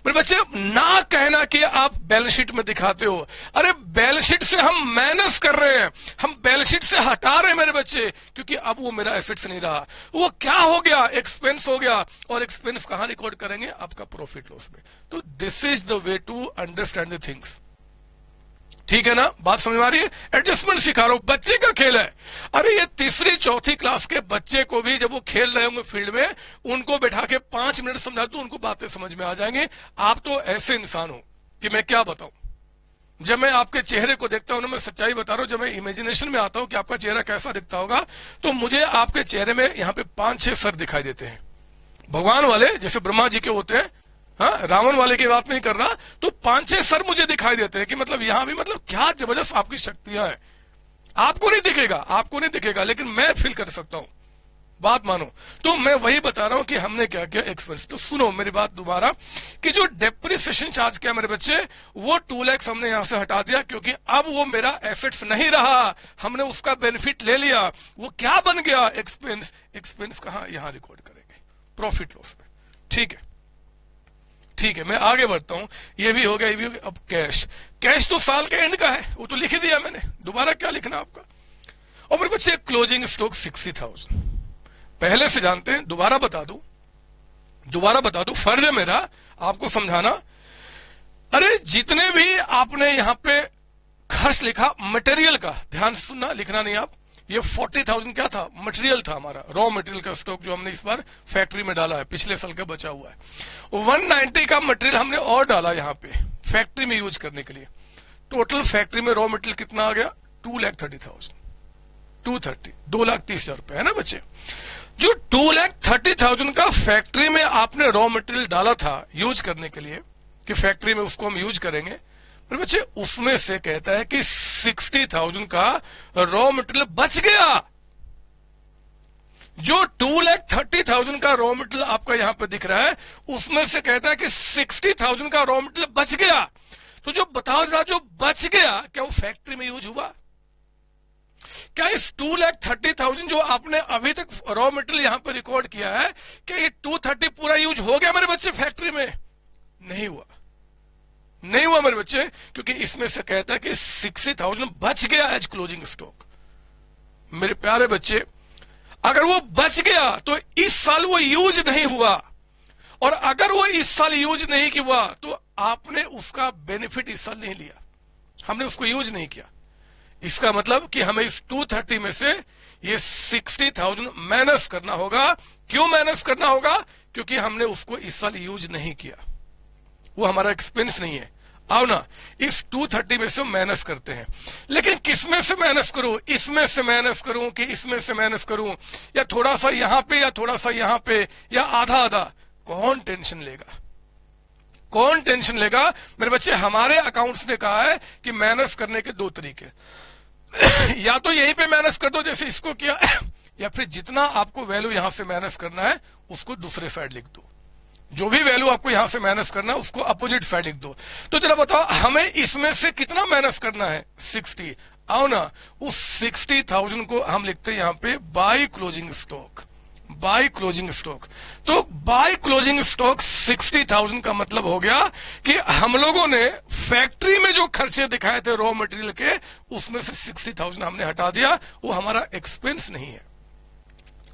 मेरे बच्चे, ना कहना कि आप बैलेंस शीट में दिखाते हो। अरे बैलेंस शीट से हम माइनस कर रहे हैं, हम बैलेंस शीट से हटा रहे हैं मेरे बच्चे, क्योंकि अब वो मेरा एसेट्स नहीं रहा, वो क्या हो गया? एक्सपेंस हो गया। और एक्सपेंस कहां रिकॉर्ड करेंगे? आपका प्रॉफिट लॉस में। तो this is the way to understand the things. ठीक है ना? बात समझ में आ रही है? एडजस्टमेंट सिखा रहा हूं, बच्चे का खेल है। अरे ये 3री 4थी क्लास के बच्चे को भी जब वो खेल रहे होंगे फील्ड में, उनको बैठा के 5 मिनट समझा तो उनको बातें समझ में आ जाएंगी। आप तो ऐसे इंसान हो कि मैं क्या बताऊं। जब मैं आपके चेहरे को देखता हूं ना, मैं सच्चाई बता रहा हूं, जब मैं इमेजिनेशन में आता हूं कि आपका चेहरा कैसा दिखता होगा, तो मुझे आपके चेहरे में यहाँ पे 5-6 सर दिखाई देते हैं, भगवान वाले, जैसे ब्रह्मा जी के होते हैं। हाँ, रावण वाले की बात नहीं कर रहा। तो 5-6 सर मुझे दिखाई देते हैं कि मतलब यहां भी मतलब क्या जबरदस्त आपकी शक्तियां हैं। आपको नहीं दिखेगा, लेकिन मैं फील कर सकता हूं। बात मानो। तो मैं वही बता रहा हूं कि हमने क्या किया, एक्सपेंस। तो सुनो मेरी बात दोबारा, कि जो डेप्रिसिएशन चार्ज किया मेरे बच्चे, वो 2 lakhs हमने यहां से हटा दिया, क्योंकि अब वो मेरा एसेट्स नहीं रहा, हमने उसका बेनिफिट ले लिया। वो क्या बन गया? एक्सपेंस। एक्सपेंस कहां? यहां रिकॉर्ड करेंगे, प्रॉफिट लॉस में। ठीक है, मैं आगे बढ़ता हूं। ये भी हो गया, ये भी हो गया। अब कैश तो साल के एंड का है, वो तो लिख ही दिया मैंने, दोबारा क्या लिखना आपका। और मेरे बच्चे, क्लोजिंग स्टॉक 60,000 पहले से जानते हैं, दोबारा बता दूं, फर्ज है मेरा आपको समझाना। अरे जितने भी आपने यहां पे खर्च लिखा मटेरियल का, ध्यान से सुनना, लिखना नहीं आप, ये 40,000 क्या था? मटेरियल था हमारा, रॉ मटेरियल का स्टॉक जो हमने इस बार फैक्ट्री में डाला है, पिछले साल का बचा हुआ है। 190 का मटेरियल हमने और डाला यहाँ पे फैक्ट्री में यूज करने के लिए। टोटल फैक्ट्री में रॉ मटेरियल कितना आ गया? 2,30,000, 230, 2,30,000 रुपए, है ना बच्चे? जो 2,30,000 का फैक्ट्री में आपने रॉ मटेरियल डाला था यूज करने के लिए कि फैक्ट्री में उसको हम यूज करेंगे, मेरे बच्चे उसमें से कहता है कि 60,000 का रॉ मटेरियल बच गया। जो 2,30,000 का रॉ मटेरियल आपका यहां पे दिख रहा है, उसमें से कहता है कि 60,000 का रॉ मटेरियल बच गया। तो जो बताओ जरा, जो बच गया क्या वो फैक्ट्री में यूज हुआ? क्या इस 2,30,000 जो आपने अभी तक रॉ मटेरियल यहां पे रिकॉर्ड किया है, क्या ये 230 पूरा यूज हो गया मेरे बच्चे फैक्ट्री में? नहीं हुआ, नहीं हुआ मेरे बच्चे, क्योंकि इसमें से कहता है कि 60,000 बच गया एज क्लोजिंग स्टॉक। मेरे प्यारे बच्चे, अगर वो बच गया तो इस साल वो यूज नहीं हुआ, और अगर वो इस साल यूज नहीं हुआ तो आपने उसका बेनिफिट इस साल नहीं लिया, हमने उसको यूज नहीं किया। इसका मतलब कि हमें इस 230 में से ये 60,000 माइनस करना होगा। क्यों माइनस करना होगा? क्योंकि हमने उसको इस साल यूज नहीं किया, वो हमारा एक्सपेंस नहीं है। आओ ना, इस 230 में से माइनस करते हैं। लेकिन किसमें से माइनस करूं? इसमें से माइनस करूं कि इसमें से माइनस करूं, या थोड़ा सा यहां पे या थोड़ा सा यहां पे, या आधा आधा? कौन टेंशन लेगा? कौन टेंशन लेगा मेरे बच्चे? हमारे अकाउंट्स ने कहा है कि माइनस करने के 2 तरीके या तो यहीं पे माइनस कर दो जैसे इसको किया, या फिर जितना आपको वैल्यू यहां से माइनस करना है उसको दूसरे साइड लिख दो। जो भी वैल्यू आपको यहां से माइनस करना है उसको अपोजिट साइड लिख दो। तो जरा बताओ हमें इसमें से कितना माइनस करना है? 60। आओ ना, उस 60,000 को हम लिखते हैं यहां पे by closing stock, by closing stock. तो बाय क्लोजिंग स्टॉक 60,000 का मतलब हो गया कि हम लोगों ने फैक्ट्री में जो खर्चे दिखाए थे रॉ मटेरियल के, उसमें से 60,000 हमने हटा दिया। वो हमारा एक्सपेंस नहीं है,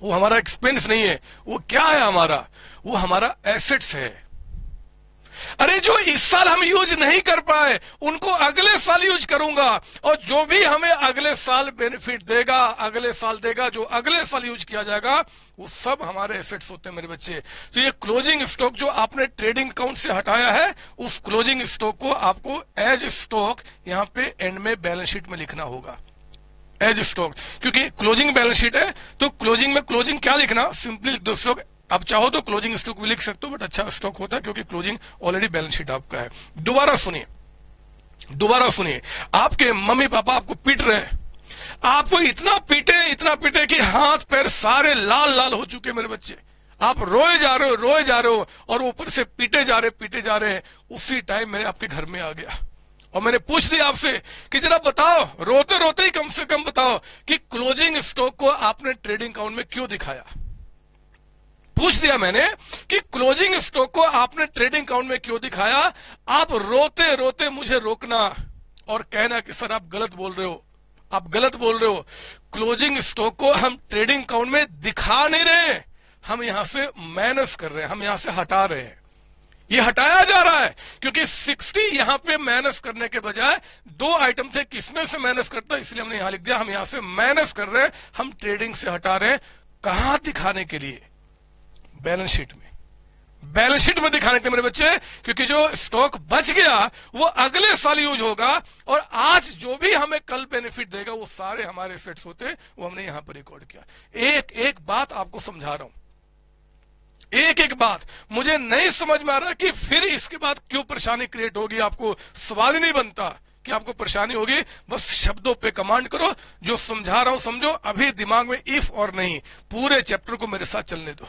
वो हमारा एक्सपेंस नहीं है, वो क्या है हमारा? वो हमारा एसेट्स है। अरे जो इस साल हम यूज नहीं कर पाए उनको अगले साल यूज करूंगा, और जो भी हमें अगले साल बेनिफिट देगा, अगले साल देगा, जो अगले साल यूज किया जाएगा, वो सब हमारे एसेट्स होते हैं मेरे बच्चे। तो ये क्लोजिंग स्टॉक जो आपने ट्रेडिंग अकाउंट से हटाया है, उस क्लोजिंग स्टॉक को आपको एज स्टॉक यहां पे एंड में बैलेंस शीट में लिखना होगा, एज स्टॉक। क्योंकि क्लोजिंग बैलेंस शीट है, तो क्लोजिंग में क्लोजिंग क्या लिखना? सिंपली लिख दो स्टॉक। आप चाहो तो क्लोजिंग स्टॉक भी लिख सकते हो, बट अच्छा स्टॉक होता है क्योंकि क्लोजिंग ऑलरेडी बैलेंस शीट आपका है। दोबारा सुनिए, दोबारा सुनिए। आपके मम्मी पापा आपको पीट रहे हैं, आपको इतना पीटे कि हाथ पैर सारे लाल लाल हो चुके मेरे बच्चे। आप रोए जा रहे हो, रोए जा रहे हो, और ऊपर से पीटे जा रहे हैं। उसी टाइम मैंने आपके घर में आ गया और मैंने पूछ दिया आपसे कि जरा बताओ, रोते रोते ही कम से कम बताओ कि क्लोजिंग स्टॉक को आपने ट्रेडिंग अकाउंट में क्यों दिखाया? पूछ दिया मैंने कि क्लोजिंग स्टॉक को आपने ट्रेडिंग अकाउंट में क्यों दिखाया? आप रोते रोते मुझे रोकना और कहना कि सर आप गलत बोल रहे हो, आप गलत बोल रहे हो। क्लोजिंग स्टॉक को हम ट्रेडिंग अकाउंट में दिखा नहीं रहे, हम यहां से माइनस कर रहे हैं, हम यहां से हटा रहे हैं। ये हटाया जा रहा है क्योंकि 60 यहां पे माइनस करने के बजाय 2 आइटम थे, किसमें से माइनस करता, इसलिए हमने यहां लिख दिया। हम यहां से माइनस कर रहे हैं, हम ट्रेडिंग से हटा रहे हैं। कहां दिखाने के लिए? बैलेंस शीट में, बैलेंस शीट में दिखाने के मेरे बच्चे, क्योंकि जो स्टॉक बच गया वो अगले साल यूज होगा, और आज जो भी हमें कल बेनिफिट देगा वो सारे हमारे सेट्स होते हैं, वो हमने यहां पर रिकॉर्ड किया। एक एक बात आपको समझा रहा हूं, एक एक बात मुझे नहीं समझ में आ रहा कि फिर इसके बाद क्यों परेशानी क्रिएट होगी। आपको सवाल ही नहीं बनता कि आपको परेशानी होगी। बस शब्दों पे कमांड करो, जो समझा रहा हूं समझो। अभी दिमाग में इफ और नहीं, पूरे चैप्टर को मेरे साथ चलने दो।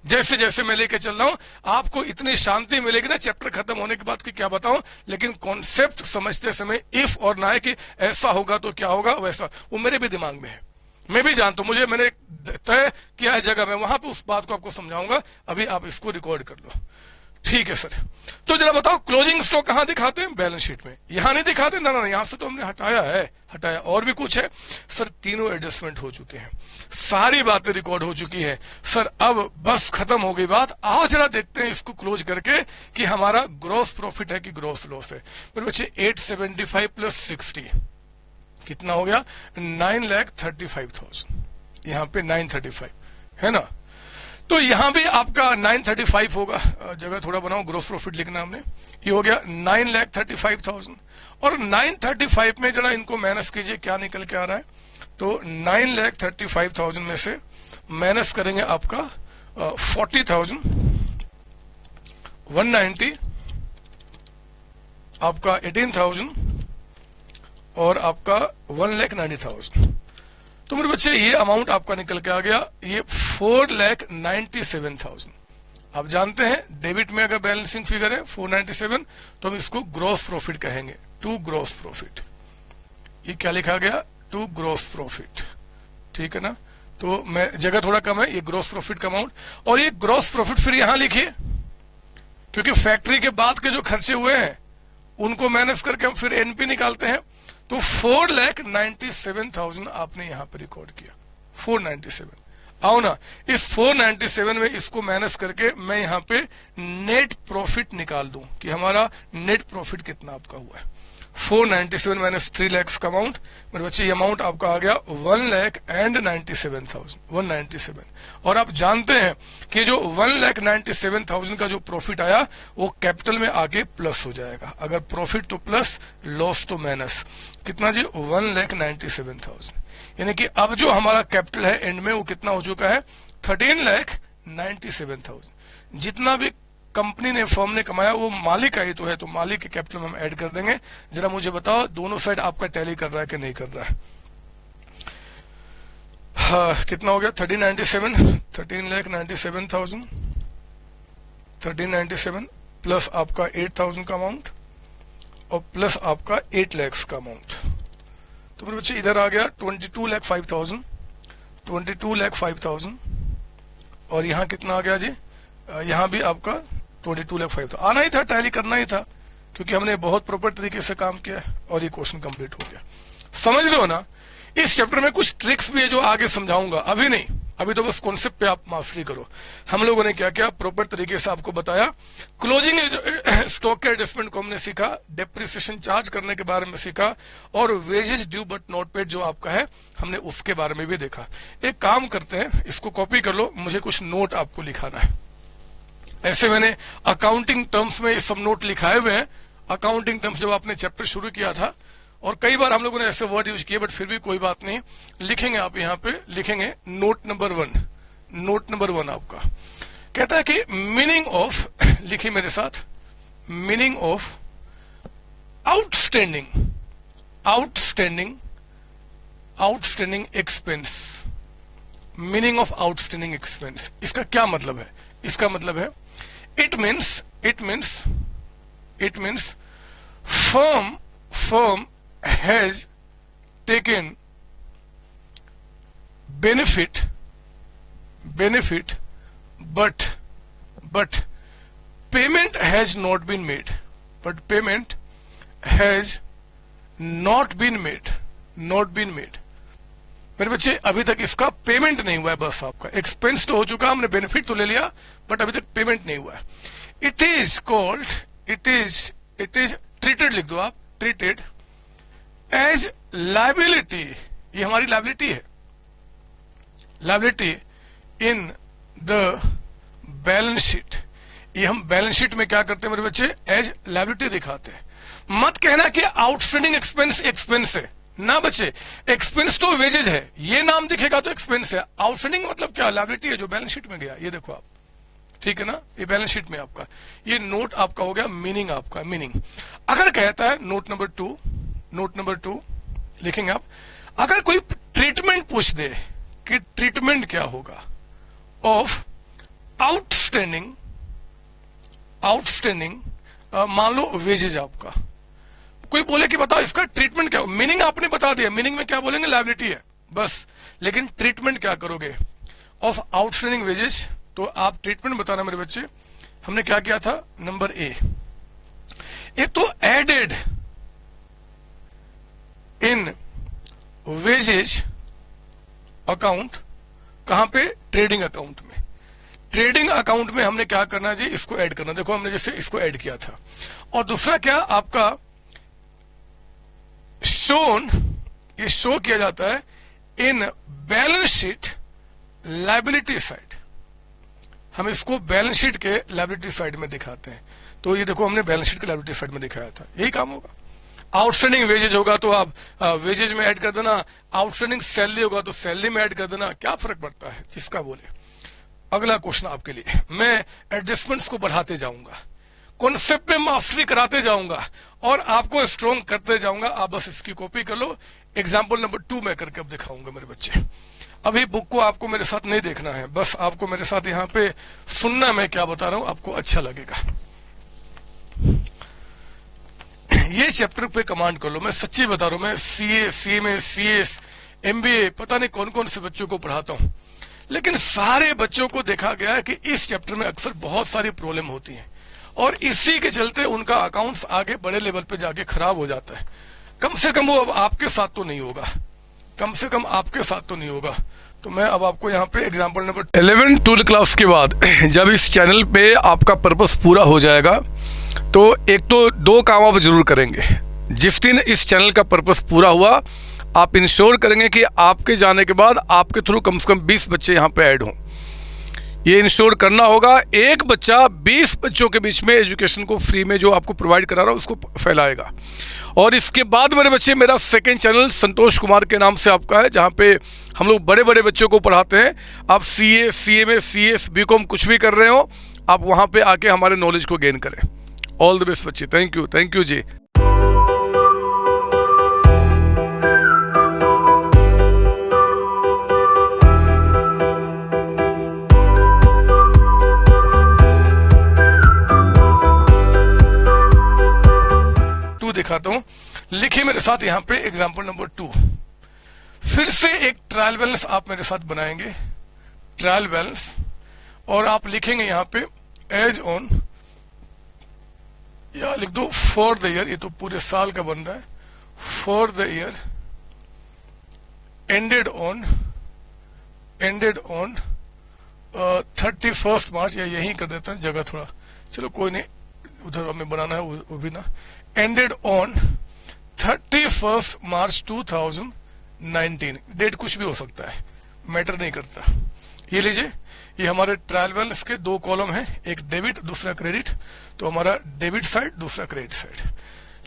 जैसे जैसे मैं लेके चल रहा हूं आपको इतनी शांति मिलेगी ना चैप्टर खत्म होने के बाद कि क्या बताऊं। लेकिन कॉन्सेप्ट समझते समय इफ और ना है कि ऐसा होगा तो क्या होगा, वैसा वो मेरे भी दिमाग में है, मैं भी जानता हूं। मैंने तय किया है जगह में, वहां पे उस बात को आपको समझाऊंगा। अभी आप इसको रिकॉर्ड कर लो। ठीक है सर, तो जरा बताओ क्लोजिंग स्टॉक कहां दिखाते हैं? बैलेंस शीट में। यहां नहीं दिखाते? ना ना, यहां से तो हमने हटाया। और भी कुछ है सर? तीनों एडजस्टमेंट हो चुके हैं, सारी बातें रिकॉर्ड हो चुकी है सर। अब बस खत्म हो गई बात। आओ जरा देखते हैं इसको क्लोज करके कि हमारा ग्रॉस प्रॉफिट है कि ग्रॉस लॉस है। मेरे बच्चे 875 प्लस 60 कितना हो गया? 9,35,000। यहाँ पे 935 है ना, तो यहां भी आपका 935 होगा। जगह थोड़ा बनाओ, ग्रॉस प्रॉफिट लिखना हमने। ये हो गया 9,35,000 और 935 में जरा इनको माइनस कीजिए, क्या निकल के आ रहा है? तो 9,35,000 में से माइनस करेंगे आपका 40,000, 190, आपका 18,000 और आपका 1,90,000। तो मेरे बच्चे ये अमाउंट आपका निकल के आ गया, ये 4,97,000। आप जानते हैं डेबिट में अगर बैलेंसिंग फिगर है 497 तो हम इसको ग्रॉस प्रॉफिट कहेंगे, टू ग्रॉस प्रॉफिट। ये क्या लिखा गया? टू ग्रॉस प्रॉफिट, ठीक है ना। तो मैं जगह थोड़ा कम है, ये ग्रॉस प्रॉफिट का अमाउंट। और ये ग्रॉस प्रॉफिट फिर यहां लिखिए, क्योंकि फैक्ट्री के बाद के जो खर्चे हुए हैं उनको माइनस करके हम फिर एनपी निकालते हैं। तो 4,97,000 आपने यहां पर रिकॉर्ड किया, 497। आओ ना, इस 497 में इसको माइनस करके मैं यहां पे नेट प्रॉफिट निकाल दूं कि हमारा नेट प्रॉफिट कितना आपका हुआ है। 497 माइनस 3 लाख का अमाउंट, मेरे बच्चे ये अमाउंट आपका आ गया 1,97,000, 197। और आप जानते हैं कि जो 1,97,000 का जो प्रॉफिट आया वो कैपिटल में आके प्लस हो जाएगा। अगर प्रॉफिट तो प्लस, लॉस तो माइनस। कितना जी? 1,97,000। यानी कि अब जो हमारा कैपिटल है एंड में वो कितना हो चुका है? 13,97,000। जितना भी कंपनी ने, फर्म ने कमाया वो मालिक का ही तो है, तो मालिक के कैपिटल में हम ऐड कर देंगे। जरा मुझे बताओ दोनों साइड आपका टैली कर रहा है कि नहीं कर रहा है? हाँ, कितना हो गया? 13,97,000 1397 प्लस आपका 8,000 का अमाउंट और प्लस आपका 8 लाख का अमाउंट। तो मेरे बच्चे इधर आ गया 22,05,000, 22,05,000 और यहां कितना आ गया जी? यहां भी आपका 22,05,000 आना ही था, टैली करना ही था, क्योंकि हमने बहुत प्रॉपर तरीके से काम किया और ये क्वेश्चन कंप्लीट हो गया। समझ रहे हो ना? इस चैप्टर में कुछ ट्रिक्स भी है जो आगे समझाऊंगा, अभी नहीं, अभी तो बस कॉन्सेप्ट पे आप मास्टरी करो। हम लोगों ने क्या क्या प्रॉपर तरीके से आपको बताया। क्लोजिंग स्टॉक के एडजस्टमेंट को हमने सीखा, डेप्रिसिएशन चार्ज करने के बारे में सीखा और wages due but not paid जो आपका है हमने उसके बारे में भी देखा। एक काम करते हैं, इसको कॉपी कर लो, मुझे कुछ नोट आपको लिखाना है। ऐसे मैंने अकाउंटिंग टर्म्स में ये सब नोट लिखाए हुए हैं। अकाउंटिंग टर्म्स जब आपने चैप्टर शुरू किया था और कई बार हम लोगों ने ऐसे वर्ड यूज किए, बट फिर भी कोई बात नहीं, लिखेंगे आप यहाँ पे, लिखेंगे नोट नंबर 1। नोट नंबर 1 आपका कहता है कि मीनिंग ऑफ, लिखिए मेरे साथ, meaning of outstanding expense. Meaning of outstanding expense, इसका क्या मतलब है? इसका मतलब है it means firm has taken benefit but payment has not been made, मेरे बच्चे अभी तक इसका पेमेंट नहीं हुआ है। बस आपका एक्सपेंस तो हो चुका, हमने बेनिफिट तो ले लिया, बट अभी तक पेमेंट नहीं हुआ है। इट इज ट्रीटेड, लिख दो आप, ट्रीटेड एज लायबिलिटी। ये हमारी लायबिलिटी है, liability in the balance sheet. ये हम बैलेंस शीट में क्या करते हैं मेरे बच्चे? एज लायबिलिटी दिखाते हैं। मत कहना कि आउटस्टैंडिंग एक्सपेंस है ना बच्चे, एक्सपेंस तो वेजेज है, ये नाम दिखेगा तो एक्सपेंस है। आउटस्टैंडिंग मतलब क्या? लायबिलिटी है जो बैलेंस शीट में गया, ये देखो आप, ठीक है ना, ये बैलेंस शीट में आपका ये नोट आपका हो गया मीनिंग आपका। मीनिंग अगर कहता है नोट नंबर टू लिखेंगे आप, अगर कोई ट्रीटमेंट पूछ दे कि ट्रीटमेंट क्या होगा ऑफ आउटस्टैंडिंग मान लो वेजेज आपका, कोई बोले कि बताओ इसका ट्रीटमेंट क्या हो, मीनिंग आपने बता दिया, मीनिंग में क्या बोलेंगे? लायबिलिटी है बस, लेकिन ट्रीटमेंट क्या करोगे? ऑफ आउटस्टैंडिंग वेजेस, तो आप ट्रीटमेंट बताना मेरे बच्चे, हमने क्या किया था, नंबर ए, ये तो एडेड इन वेजेज अकाउंट, कहां पे, ट्रेडिंग अकाउंट में। ट्रेडिंग अकाउंट में हमने क्या करना है जी, इसको ऐड करना। देखो हमने जैसे इसको ऐड किया था। और दूसरा क्या, आपका शोन, ये शो किया जाता है in balance sheet liability side. हम इसको बैलेंस शीट के लायबिलिटी साइड में दिखाते हैं। तो ये देखो हमने बैलेंस शीट के लायबिलिटी साइड में दिखाया था, यही काम होगा। आउटस्टैंडिंग वेजेज होगा तो आप वेजेज में ऐड कर देना, आउटस्टैंडिंग सैलरी होगा तो सैलरी में ऐड कर देना, क्या फर्क पड़ता है, जिसका बोले। अगला क्वेश्चन आपके लिए, मैं एडजस्टमेंट्स को बढ़ाते जाऊंगा, कॉन्सेप्ट में मास्टरी कराते जाऊंगा और आपको स्ट्रॉन्ग करते जाऊंगा। आप बस इसकी कॉपी कर लो। एग्जाम्पल नंबर 2 मैं करके अब दिखाऊंगा मेरे बच्चे। अभी बुक को आपको मेरे साथ नहीं देखना है, बस आपको मेरे साथ यहाँ पे सुनना, मैं क्या बता रहा हूं आपको अच्छा लगेगा। ये चैप्टर पे कमांड कर लो, मैं सच्ची बता रहा हूं। मैं सीए, सीएमए, सीएस, एमबीए, पता नहीं कौन कौन से बच्चों को पढ़ाता हूं, लेकिन सारे बच्चों को देखा गया है कि इस चैप्टर में अक्सर बहुत सारी प्रॉब्लम होती है और इसी के चलते उनका अकाउंट्स आगे बड़े लेवल पे जाके खराब हो जाता है। कम से कम वो अब आपके साथ तो नहीं होगा, कम से कम आपके साथ तो नहीं होगा। तो मैं अब आपको यहाँ पे एग्जांपल नंबर 11 12 क्लास के बाद जब इस चैनल पे आपका पर्पस पूरा हो जाएगा तो एक तो 2 काम आप जरूर करेंगे। जिस दिन इस चैनल का पर्पस पूरा हुआ, आप इंश्योर करेंगे कि आपके जाने के बाद आपके थ्रू कम से कम 20 बच्चे यहाँ पे ऐड हों। ये इंश्योर करना होगा। एक बच्चा 20 बच्चों के बीच में एजुकेशन को फ्री में जो आपको प्रोवाइड करा रहा है उसको फैलाएगा। और इसके बाद मेरे बच्चे, मेरा सेकंड चैनल संतोष कुमार के नाम से आपका है, जहाँ पे हम लोग बड़े बड़े बच्चों को पढ़ाते हैं। आप सीए, सीएमए, सीएस, बीकॉम कुछ भी कर रहे हो, आप वहाँ पे आके हमारे नॉलेज को गेन करें। ऑल द बेस्ट बच्चे। थैंक यू जी। दिखाता हूं, लिखिए मेरे साथ यहाँ पे एग्जांपल नंबर 2। फिर से एक ट्रायल बैलेंस आप मेरे साथ बनाएंगे, ट्रायल बैलेंस, और आप लिखेंगे यहाँ पे एज ऑन, या लिख दो फॉर द ईयर, ये तो पूरे साल का बन रहा है, for the year ended on 31 मार्च, या यही कर देते हैं, जगह थोड़ा, चलो कोई नहीं, उधर हमें बनाना है वो भी ना, ended on 31 मार्च 2019। डेट कुछ भी हो सकता है, मैटर नहीं करता। ये लीजिए, ये हमारे ट्रायल बैलेंस के 2 कॉलम हैं, एक डेबिट दूसरा क्रेडिट। तो हमारा डेबिट साइड दूसरा क्रेडिट साइड।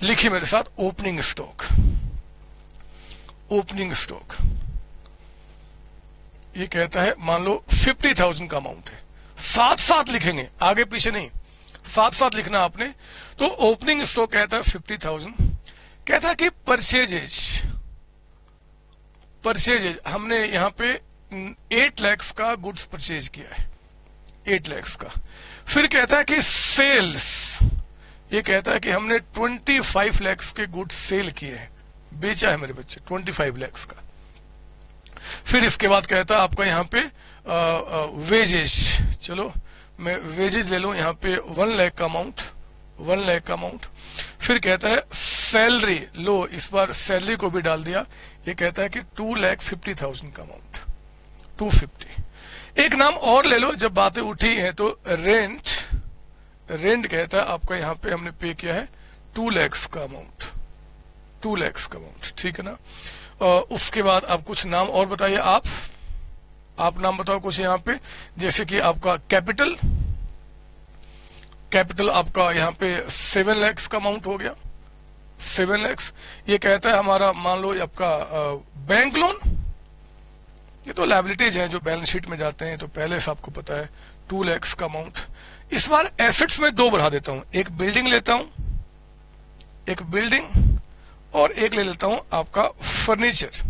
लिखिए मेरे साथ ओपनिंग स्टॉक। ओपनिंग स्टॉक ये कहता है, मान लो 50,000 का अमाउंट है, साथ साथ लिखेंगे, आगे पीछे नहीं, साथ साथ लिखना आपने। तो ओपनिंग स्टॉक कहता है 50,000, कहता है कि परचेजेज हमने यहाँ पे 8 लाख का गुड्स परचेज किया है, 8 लाख का। फिर कहता है कि सेल्स, ये कहता है कि हमने 25 लाख के गुड्स सेल किए हैं, बेचा है मेरे बच्चे 25 लाख का। फिर इसके बाद कहता है आपका यहाँ पे वेजेस, चलो मैं वेजेस ले लूं यहाँ पे 1 लाख का अमाउंट, 1 लाख का अमाउंट। फिर कहता है सैलरी, लो इस बार सैलरी को भी डाल दिया, ये कहता है कि 2,50,000 का अमाउंट, 250। एक नाम और ले लो जब बातें उठी हैं तो रेंट कहता है आपका यहाँ पे हमने पे किया है 2 लाख का अमाउंट, 2 लाख का अमाउंट, ठीक है ना। उसके बाद आप कुछ नाम और बताइए, आप नाम बताओ कुछ यहाँ पे, जैसे कि आपका कैपिटल आपका यहाँ पे 7 लाख का अमाउंट हो गया, 7 लाख। ये कहता है हमारा, मान लो आपका बैंक लोन, ये तो लायबिलिटीज हैं जो बैलेंस शीट में जाते हैं, तो पहले से आपको पता है 2 लाख का अमाउंट। इस बार एसेट्स में 2 बढ़ा देता हूं, एक बिल्डिंग लेता हूं, एक बिल्डिंग, और एक ले लेता हूं आपका फर्नीचर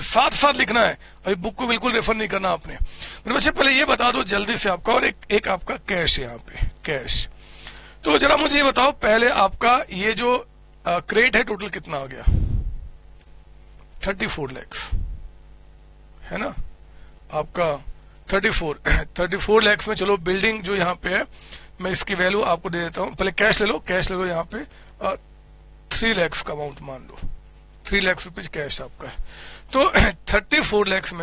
साथ साथ लिखना है। अभी बुक को बिल्कुल रेफर नहीं करना आपने। मेरे बच्चे पहले ये बता दो जल्दी से आपका, और एक आपका कैश है यहाँ पे, कैश। तो जरा मुझे ये बताओ पहले, आपका ये जो क्रेडिट है टोटल कितना आ गया, 34 लाख है ना। आपका 34 लैक्स में, चलो बिल्डिंग जो यहाँ पे है मैं इसकी वैल्यू आपको दे देता हूँ। पहले कैश ले लो यहाँ पे 3 लैक्स का अमाउंट मान लो, 3 लाख रुपीज कैश आपका है। तो 34 लैक्स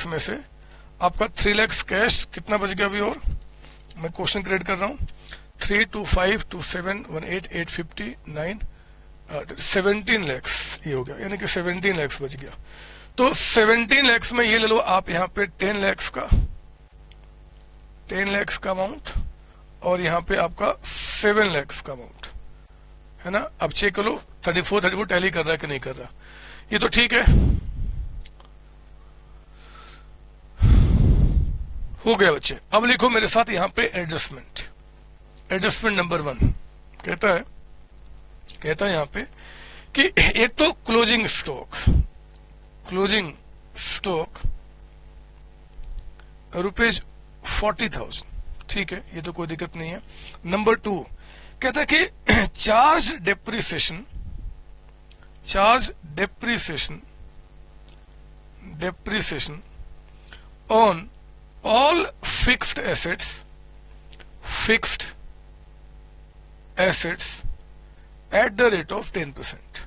में से आपका 3 लैक्स कैश कितना बच गया अभी, और मैं क्वेश्चन क्रिएट कर रहा हूँ। 3 2 5 2 7 1 8 8 50 9 17 लैक्स ये हो गया, यानी कि 17 लैक्स बच गया। तो 17 लैक्स में ये ले लो आप यहाँ पे 10 लैक्स का अमाउंट, और यहाँ पे आपका 7 लैक्स का अमाउंट है ना। अब चेक करो 34 टैली कर रहा है कि नहीं कर रहा, ये तो ठीक है, हो गया बच्चे। अब लिखो मेरे साथ यहाँ पे एडजस्टमेंट नंबर 1 कहता है यहाँ पे कि एक तो क्लोजिंग स्टॉक ₹40,000, ठीक है, ये तो कोई दिक्कत नहीं है। नंबर 2 कहता है कि charge depreciation on all fixed assets at the rate of 10%।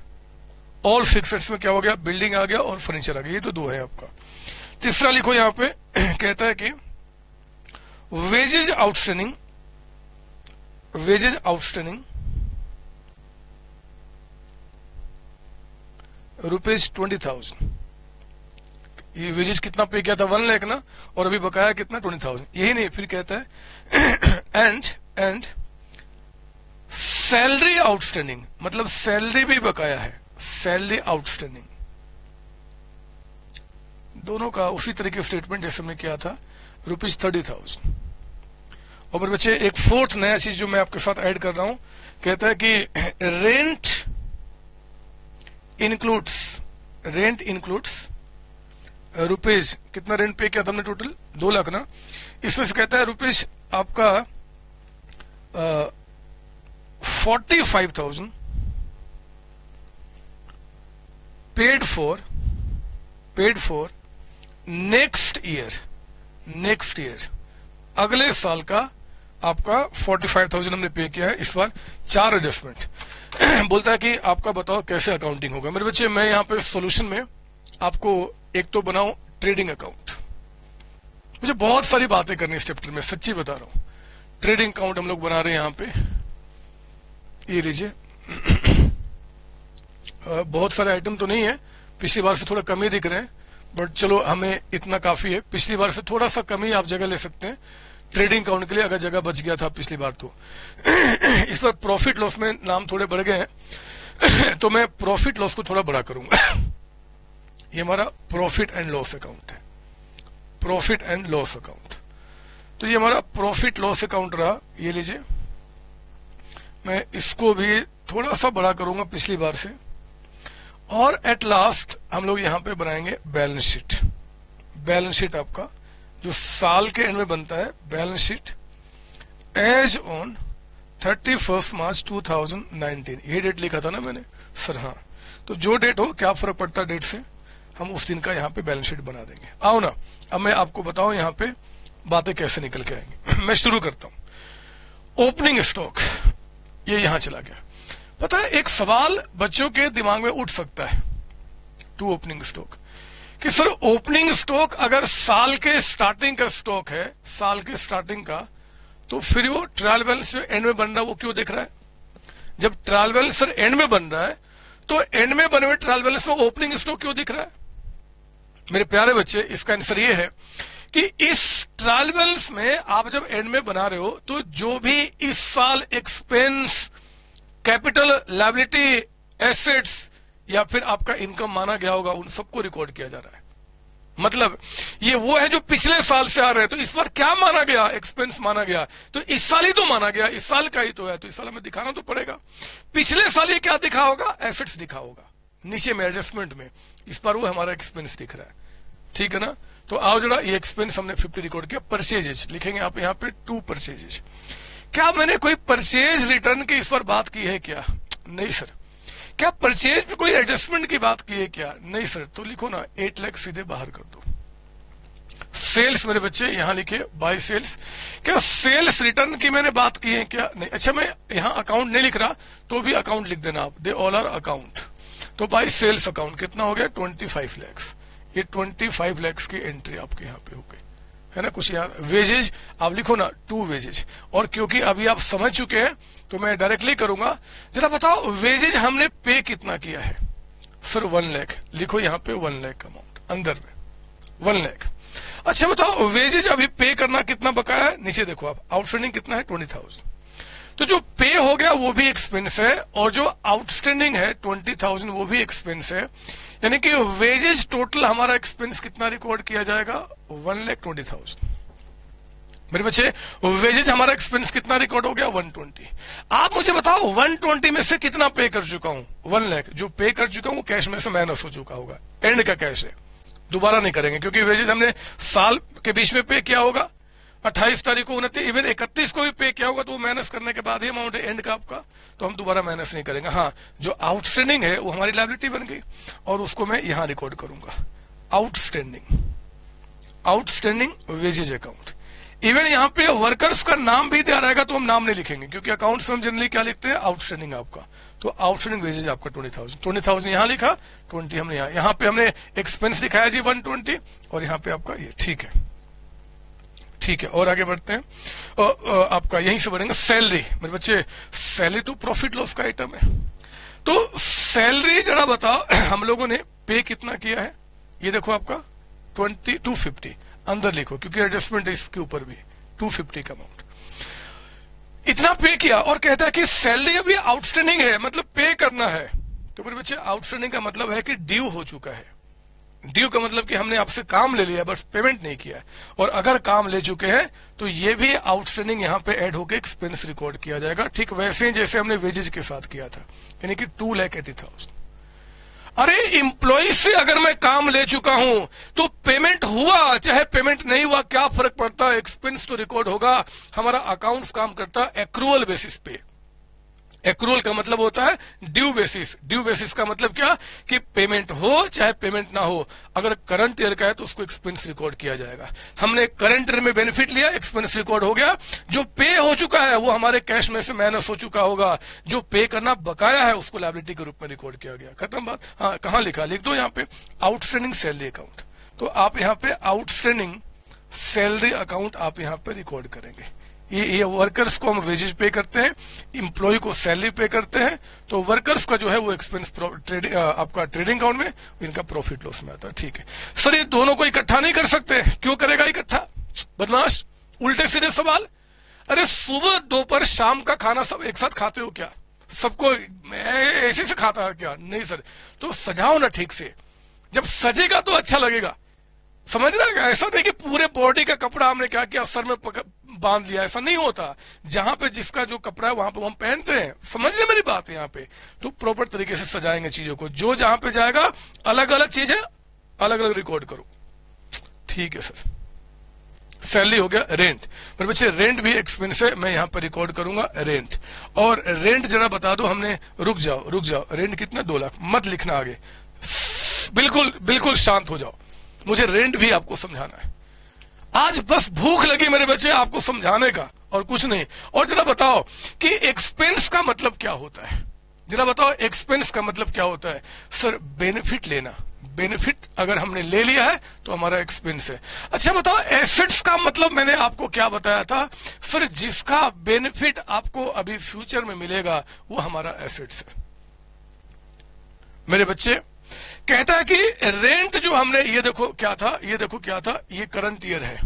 All fixed में क्या हो गया, बिल्डिंग आ गया और फर्नीचर आ गया, ये तो 2 है आपका। तीसरा लिखो यहाँ पे कहता है कि वेजेज आउटस्टैंडिंग ₹20,000। ये वेजेस कितना पे किया था, 1 लाख ना, और अभी बकाया कितना 20,000। यही नहीं, फिर कहता है एंड सैलरी आउटस्टैंडिंग, मतलब सैलरी भी बकाया है, सैलरी आउटस्टैंडिंग, दोनों का उसी तरीके स्टेटमेंट जैसे हमने किया था ₹30,000। और मेरे बच्चे एक 4th नया चीज जो मैं आपके साथ ऐड कर रहा हूं, कहता है कि रेंट इंक्लूड्स रुपीज, कितना रेंट पे किया था हमने टोटल 2 लाख ना, इसमें से कहता है रुपीज आपका 45,000 पेड फॉर नेक्स्ट ईयर, अगले साल का आपका 45,000 हमने पे किया है इस बार। 4 एडजस्टमेंट बोलता है कि आपका बताओ कैसे अकाउंटिंग होगा। मेरे बच्चे मैं यहाँ पे सॉल्यूशन में आपको एक तो बनाऊं ट्रेडिंग अकाउंट, मुझे बहुत सारी बातें करनी है इस चैप्टर में, सच्ची बता रहा हूं। ट्रेडिंग अकाउंट हम लोग बना रहे हैं यहाँ पे, ये लीजिए। बहुत सारे आइटम तो नहीं है, पिछली बार से थोड़ा कम ही दिख रहे हैं, बट चलो हमें इतना काफी है। पिछली बार से थोड़ा सा कम ही आप जगह ले सकते हैं ट्रेडिंग अकाउंट के लिए, अगर जगह बच गया था पिछली बार तो। इस बार प्रॉफिट लॉस में नाम थोड़े बढ़ गए हैं, तो मैं प्रॉफिट लॉस को थोड़ा बड़ा करूंगा। ये हमारा प्रॉफिट एंड लॉस अकाउंट है, प्रॉफिट एंड लॉस अकाउंट। तो ये हमारा प्रॉफिट लॉस अकाउंट रहा, ये लीजिए। मैं इसको भी थोड़ा सा बड़ा करूंगा पिछली बार से, और एट लास्ट हम लोग यहां पे बनाएंगे बैलेंस शीट आपका जो साल के एंड में बनता है, balance sheet as on 31 March 2019। ये डेट लिखा था ना मैंने सर, हाँ। तो जो डेट हो, क्या फर्क पड़ता है डेट से, हम उस दिन का यहाँ पे बैलेंस शीट बना देंगे। आओ ना, अब मैं आपको बताऊं यहाँ पे बातें कैसे निकल के आएंगी। मैं शुरू करता हूं। ओपनिंग स्टॉक, ये यहां चला गया। पता है एक सवाल बच्चों के दिमाग में उठ सकता है टू ओपनिंग स्टॉक, कि सर ओपनिंग स्टॉक अगर साल के स्टार्टिंग का स्टॉक है, साल के स्टार्टिंग का, तो फिर वो ट्रायल बैलेंस जो एंड में बन रहा है वो क्यों दिख रहा है? जब ट्रायल बैलेंस सर एंड में बन रहा है तो एंड में बने हुए ट्रायल बैलेंस में ओपनिंग स्टॉक क्यों दिख रहा है? मेरे प्यारे बच्चे, इसका आंसर ये है कि इस ट्रायल बैलेंस में आप जब एंड में बना रहे हो तो जो भी इस साल एक्सपेंस, कैपिटल, लायबिलिटी, एसेट्स या फिर आपका इनकम माना गया होगा, उन सबको रिकॉर्ड किया जा रहा है। मतलब ये वो है जो पिछले साल से आ रहे हैं, तो इस बार क्या माना गया? एक्सपेंस माना गया, तो इस साल ही तो माना गया, इस साल का ही तो है, तो इस साल हमें दिखाना तो पड़ेगा। पिछले साल ये क्या दिखा होगा? एसेट्स दिखा होगा नीचे में एडजस्टमेंट में, इस बार वो हमारा एक्सपेंस दिख रहा है, ठीक है ना। तो आओ जरा, ये एक्सपेंस हमने 50 रिकॉर्ड किया। परचेजेज लिखेंगे आप यहाँ पे, 2 परचेजेज। क्या मैंने कोई परचेज रिटर्न की इस पर बात की है क्या? नहीं सर। क्या परचेज पे कोई एडजस्टमेंट की बात की है क्या? नहीं सर। तो लिखो ना 8 लाख सीधे बाहर कर दो, सेल्स मेरे बच्चे यहां लिखे बाय सेल्स। क्या सेल्स रिटर्न की मैंने बात की है क्या? नहीं। अच्छा, मैं यहां अकाउंट नहीं लिख रहा तो भी अकाउंट लिख देना आप, दे ऑल आर अकाउंट। तो बाय सेल्स अकाउंट कितना हो गया? 25 लाख। ये 25 लाख की एंट्री आपके यहाँ पे हो गई है ना। कुछ यहाँ वेजेज आप लिखो ना, 2 वेजेज। और क्योंकि अभी आप समझ चुके हैं तो मैं डायरेक्टली करूंगा। जरा बताओ वेजेज हमने पे कितना किया है? सर 1 लाख। लिखो यहाँ पे 1 लाख अमाउंट अंदर में 1 लाख। अच्छा बताओ वेजेज अभी पे करना कितना बकाया है? नीचे देखो आप, आउटस्टैंडिंग कितना है? 20,000। तो जो पे हो गया वो भी एक्सपेंस है और जो आउटस्टैंडिंग है 20,000 वो भी एक्सपेंस है। यानी कि वेजेज टोटल हमारा एक्सपेंस कितना रिकॉर्ड किया जाएगा? 1,20,000। मेरे बच्चे वेजेज हमारा एक्सपेंस कितना रिकॉर्ड हो गया? 120। आप मुझे बताओ 120 में से कितना पे कर चुका हूं? 1 लाख। जो पे कर चुका हूं कैश में से माइनस हो चुका होगा, एंड का कैश है, दोबारा नहीं करेंगे क्योंकि वेजेज हमने साल के बीच में पे किया होगा। 28 तारीख को 29 इवन 31 को भी पे किया होगा तो वो माइनस करने के बाद ही अमाउंट है एंड का आपका, तो हम दोबारा माइनस नहीं करेंगे। हाँ, जो आउटस्टैंडिंग है वो हमारी लायबिलिटी बन गई और उसको मैं यहां रिकॉर्ड करूंगा, आउटस्टैंडिंग वेजेज अकाउंट। इवन यहाँ पे वर्कर्स का नाम भी दिया रहेगा तो हम नाम नहीं लिखेंगे क्योंकि अकाउंट्स में हम जनरली क्या लिखते हैं? आउटस्टैंडिंग आपका। तो आउटस्टैंडिंग वेजेज आपका 20,000 यहां लिखा, 20 हमने यहाँ पे हमने एक्सपेंस दिखाया जी 120 और यहाँ पे आपका ये। ठीक है, ठीक है, और आगे बढ़ते हैं। आपका यहीं से बढ़ेंगे सैलरी। मेरे बच्चे सैलरी तो प्रॉफिट लॉस का आइटम है। तो सैलरी जरा बताओ हम लोगों ने पे कितना किया है? ये देखो आपका 250 अंदर लिखो क्योंकि एडजस्टमेंट है इसके ऊपर भी 250 का अमाउंट इतना पे किया और कहता है कि सैलरी अभी आउटस्टैंडिंग है, मतलब पे करना है। तो मेरे बच्चे आउटस्टैंडिंग का मतलब है कि ड्यू हो चुका है। ड्यू का मतलब कि हमने आपसे काम ले लिया बस पेमेंट नहीं किया है। और अगर काम ले चुके हैं तो ये भी आउटस्टैंडिंग यहाँ पे ऐड होकर एक्सपेंस रिकॉर्ड किया जाएगा, ठीक वैसे ही जैसे हमने वेजेज के साथ किया था, यानी कि 2,80,000। अरे एम्प्लॉय से अगर मैं काम ले चुका हूं तो पेमेंट हुआ चाहे पेमेंट नहीं हुआ क्या फर्क पड़ता है? एक्सपेंस तो रिकॉर्ड होगा। हमारा अकाउंट्स काम करता है एक्रूअल बेसिस पे। एक्रूअल का मतलब होता है ड्यू बेसिस। ड्यू बेसिस का मतलब क्या? कि पेमेंट हो चाहे पेमेंट ना हो, अगर करंट ईयर का है तो उसको एक्सपेंस रिकॉर्ड किया जाएगा। हमने करंट ईयर में बेनिफिट लिया, एक्सपेंस रिकॉर्ड हो गया। जो पे हो चुका है वो हमारे कैश में से माइनस हो चुका होगा। जो पे करना बकाया है उसको लायबिलिटी के रूप में रिकॉर्ड किया गया। खत्म बात। हाँ, कहां लिखा? लिख दो यहाँ पे आउटस्टैंडिंग सैलरी अकाउंट। तो आप यहाँ पे आउटस्टैंडिंग सैलरी अकाउंट आप यहाँ पे रिकॉर्ड करेंगे। ये वर्कर्स को हम वेजेज पे करते हैं, एम्प्लॉय को सैलरी पे करते हैं। तो वर्कर्स का जो है वो एक्सपेंस आपका ट्रेडिंग अकाउंट में, इनका प्रॉफिट लॉस में आता है। ठीक है सर, ये दोनों को इकट्ठा नहीं कर सकते, क्यों करेगा इकट्ठा? बदमाश, उल्टे सीधे सवाल। अरे सुबह दोपहर शाम का खाना सब एक साथ खाते हो क्या? सबको ऐसे से खाता है क्या? नहीं सर। तो सजाओ ना ठीक से, जब सजेगा तो अच्छा लगेगा। समझ रहे हैं? ऐसा नहीं कि पूरे बॉडी का कपड़ा हमने क्या किया, सर में बांध लिया, ऐसा नहीं होता। जहां पे जिसका जो कपड़ा है वहां पे हम पहनते हैं। समझिए मेरी बात यहाँ पे। तो प्रॉपर तरीके से सजाएंगे चीजों को, जो जहां पे जाएगा अलग अलग चीजें अलग अलग रिकॉर्ड करो। ठीक है सर। सैलरी हो गया। रेंट, मेरे बच्चे रेंट भी एक्सपेंस है, मैं यहाँ पे रिकॉर्ड करूंगा रेंट। और रेंट जरा बता दो हमने, रुक जाओ, रेंट कितना? 2 लाख। मत लिखना आगे, बिल्कुल शांत हो जाओ, मुझे रेंट भी आपको समझाना है। आज बस भूख लगी मेरे बच्चे आपको समझाने का और कुछ नहीं। और जरा बताओ कि एक्सपेंस का मतलब क्या होता है? जरा बताओ एक्सपेंस का मतलब क्या होता है? सर बेनिफिट लेना। बेनिफिट अगर हमने ले लिया है तो हमारा एक्सपेंस है। अच्छा बताओ एसेट्स का मतलब मैंने आपको क्या बताया था? सर जिसका बेनिफिट आपको अभी फ्यूचर में मिलेगा वो हमारा एसेट्स है। मेरे बच्चे कहता है कि रेंट जो हमने, ये देखो क्या था, ये करंट ईयर है।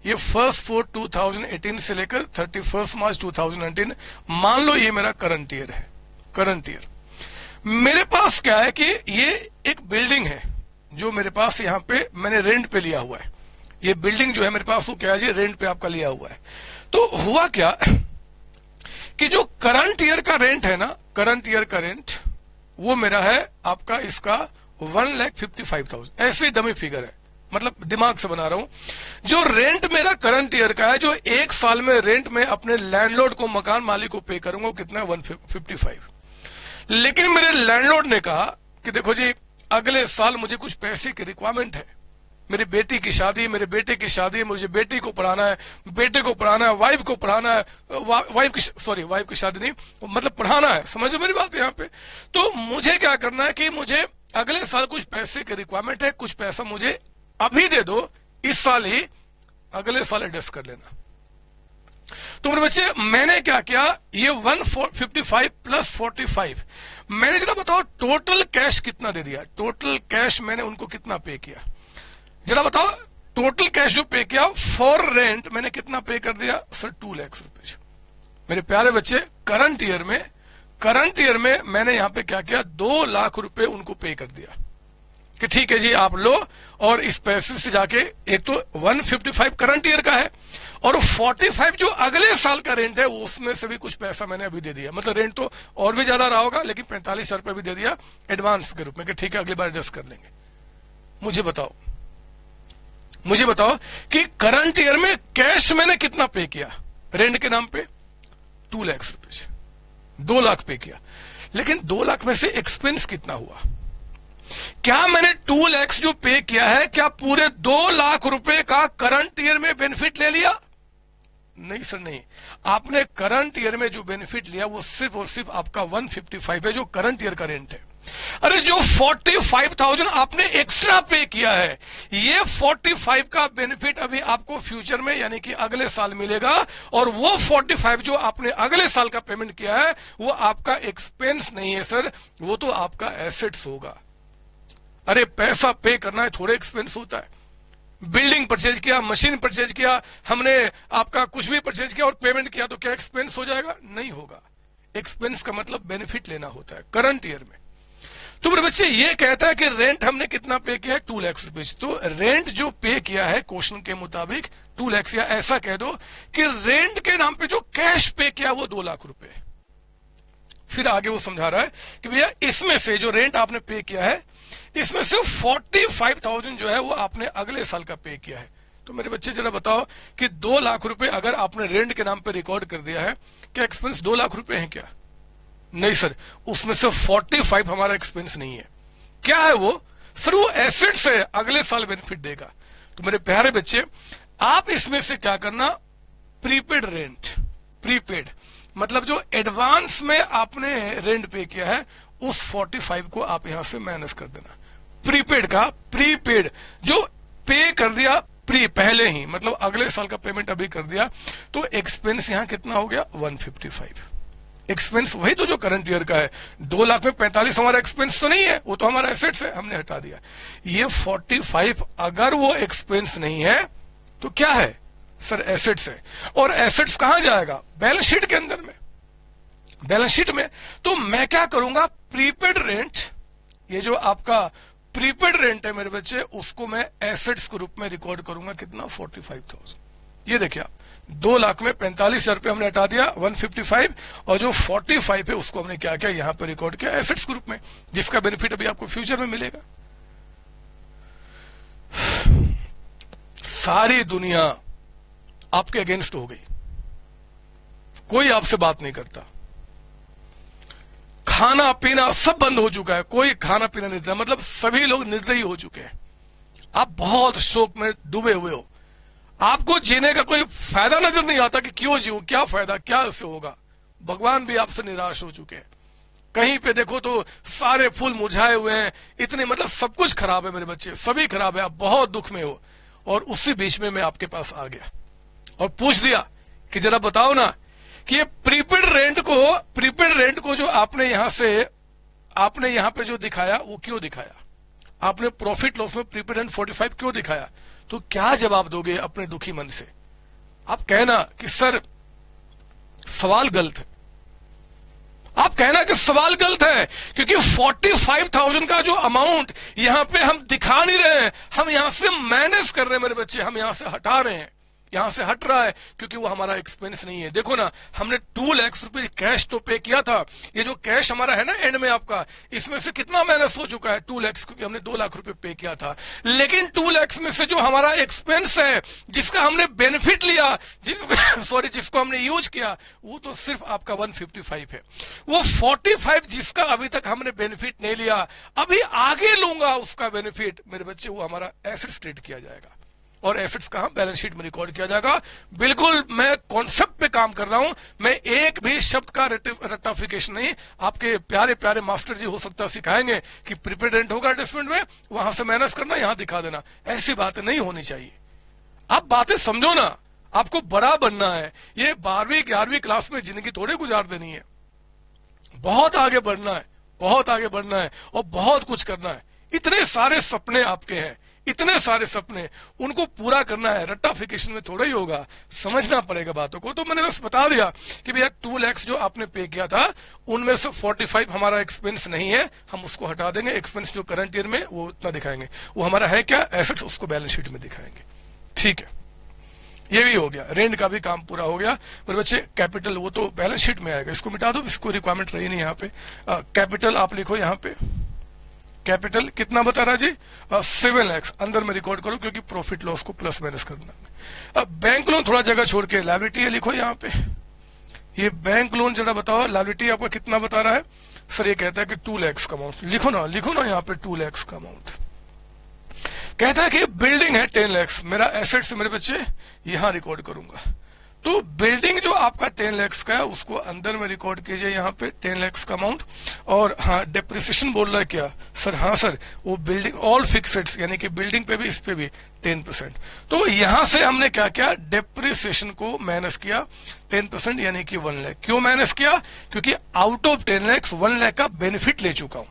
ये 1 2018 से लेकर 31 मार्च 2019, मान लो ये मेरा करंट ईयर है। करंट ईयर मेरे पास क्या है कि ये एक बिल्डिंग है जो मेरे पास यहाँ पे मैंने रेंट पे लिया हुआ है। ये बिल्डिंग जो है मेरे पास वो क्या है जी, रेंट पे आपका लिया हुआ है। तो हुआ क्या कि जो करंट ईयर का रेंट है ना, करंट ईयर का रेंट वो मेरा है आपका इसका 1,55,000। ऐसे डमी फिगर है, मतलब दिमाग से बना रहा हूं। जो रेंट मेरा करंट ईयर का है, जो 1 साल में रेंट में अपने लैंडलॉर्ड को, मकान मालिक को पे करूंगा, कितना है? 155। लेकिन मेरे लैंडलॉर्ड ने कहा कि देखो जी अगले साल मुझे कुछ पैसे की रिक्वायरमेंट है, मेरी बेटी की शादी, मेरे बेटे की शादी, मुझे बेटी को पढ़ाना है, बेटे को पढ़ाना है, वाइफ को पढ़ाना है, वाइफ की शादी नहीं, मतलब पढ़ाना है। समझो मेरी बात यहाँ पे। तो मुझे क्या करना है कि मुझे अगले साल कुछ पैसे की रिक्वायरमेंट है, कुछ पैसा मुझे अभी दे दो, इस साल ही, अगले साल एडजस्ट कर लेना। तो मेरे बच्चे मैंने क्या किया, ये 155 प्लस 45, मैंने जरा बताओ टोटल कैश कितना दे दिया, टोटल कैश मैंने उनको कितना पे किया, जरा बताओ। टोटल कैश जो पे किया फॉर रेंट मैंने कितना पे कर दिया सर, 2 लाख रुपए। मेरे प्यारे बच्चे करंट ईयर में मैंने यहां पे क्या किया, 2 लाख रुपए उनको पे कर दिया कि ठीक है जी आप लो, और इस पैसे से जाके एक तो 155 करंट ईयर का है और 45 जो अगले साल का रेंट है उसमें से भी कुछ पैसा मैंने अभी दे दिया। मतलब रेंट तो और भी ज्यादा रहा होगा, लेकिन 45,000 रुपए भी दे दिया एडवांस के रूप में कि ठीक है अगली बार एडजस्ट कर लेंगे। मुझे बताओ कि करंट ईयर में कैश मैंने कितना पे किया रेंट के नाम पे, 2 लाख रुपए, 2 लाख पे किया। लेकिन 2 लाख में से एक्सपेंस कितना हुआ? क्या मैंने 2 लाख जो पे किया है, क्या पूरे 2 लाख रुपए का करंट ईयर में बेनिफिट ले लिया? नहीं सर नहीं, आपने करंट ईयर में जो बेनिफिट लिया वो सिर्फ और सिर्फ आपका 155 है जो करंट ईयर का रेंट है। अरे जो 45,000 आपने एक्स्ट्रा पे किया है, ये 45 का बेनिफिट अभी आपको फ्यूचर में यानी कि अगले साल मिलेगा, और वो 45 जो आपने अगले साल का पेमेंट किया है वो आपका एक्सपेंस नहीं है सर, वो तो आपका एसेट्स होगा। अरे पैसा पे करना है, थोड़े एक्सपेंस होता है। बिल्डिंग परचेज किया, मशीन परचेज किया, हमने आपका कुछ भी परचेज किया और पेमेंट किया, तो क्या एक्सपेंस हो जाएगा? नहीं होगा। एक्सपेंस का मतलब बेनिफिट लेना होता है करंट ईयर में। तो मेरे बच्चे ये कहता है कि रेंट हमने कितना पे किया है, 2 लाख रुपए। तो रेंट जो पे किया है क्वेश्चन के मुताबिक 2 लाख, या ऐसा कह दो कि रेंट के नाम पे जो कैश पे किया वो 2 लाख रुपए। फिर आगे वो समझा रहा है कि भैया इसमें से जो रेंट आपने पे किया है, इसमें से 45,000 जो है वो आपने अगले साल का पे किया है। तो मेरे बच्चे जरा बताओ कि 2 लाख रुपए अगर आपने रेंट के नाम पे रिकॉर्ड कर दिया है, क्या एक्सपेंस 2 लाख रुपए है क्या? नहीं सर, उसमें से 45 हमारा एक्सपेंस नहीं है। क्या है वो? सर वो एसेट्स है, अगले साल बेनिफिट देगा। तो मेरे प्यारे बच्चे आप इसमें से क्या करना, प्रीपेड रेंट, प्रीपेड मतलब जो एडवांस में आपने रेंट पे किया है उस 45 को आप यहां से माइनस कर देना। प्रीपेड का प्रीपेड जो पे कर दिया पहले ही, मतलब अगले साल का पेमेंट अभी कर दिया, तो एक्सपेंस यहां कितना हो गया, 155। एक्सपेंस वही तो जो करंट ईयर का है। 2 लाख में 45 हमारा एक्सपेंस तो नहीं है, वो तो हमारा एसेट्स है, हमने हटा दिया। ये 45 अगर वो एक्सपेंस नहीं है तो क्या है सर, एसेट्स है। और एसेट्स कहां जाएगा? बैलेंस शीट के अंदर में, बैलेंस शीट में। तो मैं क्या करूंगा, प्रीपेड रेंट, ये जो आपका प्रीपेड रेंट है मेरे बच्चे, उसको मैं एसेट्स के रूप में रिकॉर्ड करूंगा। कितना? 45,000। ये देखिए आप, 2 लाख में 45,000 रुपये हमने हटा दिया, 155, और जो 45 है उसको हमने क्या किया, यहां पर रिकॉर्ड किया एसेट्स के रूप में, जिसका बेनिफिट अभी आपको फ्यूचर में मिलेगा। सारी दुनिया आपके अगेंस्ट हो गई, कोई आपसे बात नहीं करता, खाना पीना सब बंद हो चुका है, कोई खाना पीना नहीं देता, मतलब सभी लोग निर्दयी हो चुके हैं। आप बहुत शोक में डूबे हुए हो, आपको जीने का कोई फायदा नजर नहीं आता कि क्यों जीऊं, क्या फायदा, क्या इससे होगा। भगवान भी आपसे निराश हो चुके हैं। कहीं पे देखो तो सारे फूल मुरझाए हुए हैं, इतने मतलब सब कुछ खराब है मेरे बच्चे, सभी खराब है, आप बहुत दुख में हो। और उसी बीच में मैं आपके पास आ गया और पूछ दिया कि जरा बताओ ना कि ये प्रीपेड रेंट को जो आपने यहां पे जो दिखाया वो क्यों दिखाया? आपने प्रॉफिट लॉस में प्रीपेड रेंट 45 क्यों दिखाया? तो क्या जवाब दोगे अपने दुखी मन से? आप कहना कि सर सवाल गलत है, आप कहना कि सवाल गलत है, क्योंकि 45,000 का जो अमाउंट यहां पे हम दिखा नहीं रहे हैं, हम यहां से माइनस कर रहे हैं मेरे बच्चे, हम यहां से हटा रहे हैं। यहां से हट रहा है क्योंकि वो हमारा एक्सपेंस नहीं है। देखो ना, हमने 2 लाख रुपए कैश तो पे किया था, ये जो कैश हमारा है ना एंड में आपका, इसमें से कितना माइनस हो चुका है 2 लाख, क्योंकि हमने 2 लाख रुपए पे किया था। लेकिन 2 लाख में से जो हमारा एक्सपेंस है, जिसका हमने बेनिफिट लिया, जिसको हमने यूज किया, वो तो सिर्फ आपका 155 है। वो 45 जिसका अभी तक हमने बेनिफिट नहीं लिया, अभी आगे लूंगा उसका बेनिफिट, मेरे बच्चे वो हमारा एसेट्स ट्रीट किया जाएगा। और एसेट्स कहां? बैलेंस शीट में रिकॉर्ड किया जाएगा। बिल्कुल मैं कॉन्सेप्ट पे काम कर रहा हूं, मैं एक भी शब्द का रेक्टिफिकेशन नहीं। आपके प्यारे प्यारे मास्टर जी हो सकता है सिखाएंगे कि प्रीपेडेंट होगा एडजस्टमेंट में, वहां से माइनस करना, यहां दिखा देना। ऐसी बातें नहीं होनी चाहिए। आप बातें समझो ना, आपको बड़ा बनना है। ये 12वीं 11वीं क्लास में जिंदगी थोड़े गुजार देनी है, बहुत आगे बढ़ना है, बहुत आगे बढ़ना है और बहुत कुछ करना है। इतने सारे सपने आपके हैं, इतने सारे सपने, उनको पूरा करना है। रट्टाफिकेशन में थोड़ा ही होगा, समझना पड़ेगा बातों को। तो मैंने बस बता दिया कि भैया 2 लाख जो आपने पे किया था, उनमें से 45 हमारा एक्सपेंस नहीं है, हम उसको हटा देंगे। एक्सपेंस जो करंट ईयर में वो उतना दिखाएंगे, वो हमारा है क्या? एसेट्स, उसको बैलेंस शीट में दिखाएंगे। ठीक है, ये भी हो गया, रेंट का भी काम पूरा हो गया। मेरे बच्चे कैपिटल वो तो बैलेंस शीट में आएगा, इसको मिटा दो, इसको रिक्वायरमेंट रही नहीं यहाँ पे। कैपिटल आप लिखो यहाँ पे, कैपिटल कितना बता रहा जी? 7 लाख अंदर में रिकॉर्ड करो, क्योंकि प्रॉफिट लॉस को प्लस माइनस करना है। अब बैंक लोन थोड़ा जगह छोड़ के लायबिलिटी है, लिखो यहाँ पे। ये बैंक लोन जरा बताओ, लायबिलिटी आपका कितना बता रहा है? सर ये कहता है कि 2 लाख का अमाउंट। लिखो ना यहाँ पे 2 लाख का अमाउंट। कहता है कि बिल्डिंग है 10 लाख, मेरा एसेट्स मेरे बच्चे यहां रिकॉर्ड करूंगा। तो बिल्डिंग जो आपका 10 लाख का है, उसको अंदर में रिकॉर्ड कीजिए यहाँ पे 10 लाख का अमाउंट। और हाँ, डेप्रिसिएशन बोल रहा है क्या सर? हाँ सर, वो बिल्डिंग ऑल फिक्स्ड, यानी कि बिल्डिंग पे भी इस पे भी 10%। तो यहां से हमने क्या किया? डेप्रिसिएशन को माइनस किया 10%, यानी कि 1 लाख। क्यों माइनस किया? क्योंकि आउट ऑफ 10 लाख 1 लाख का बेनिफिट ले चुका हूं।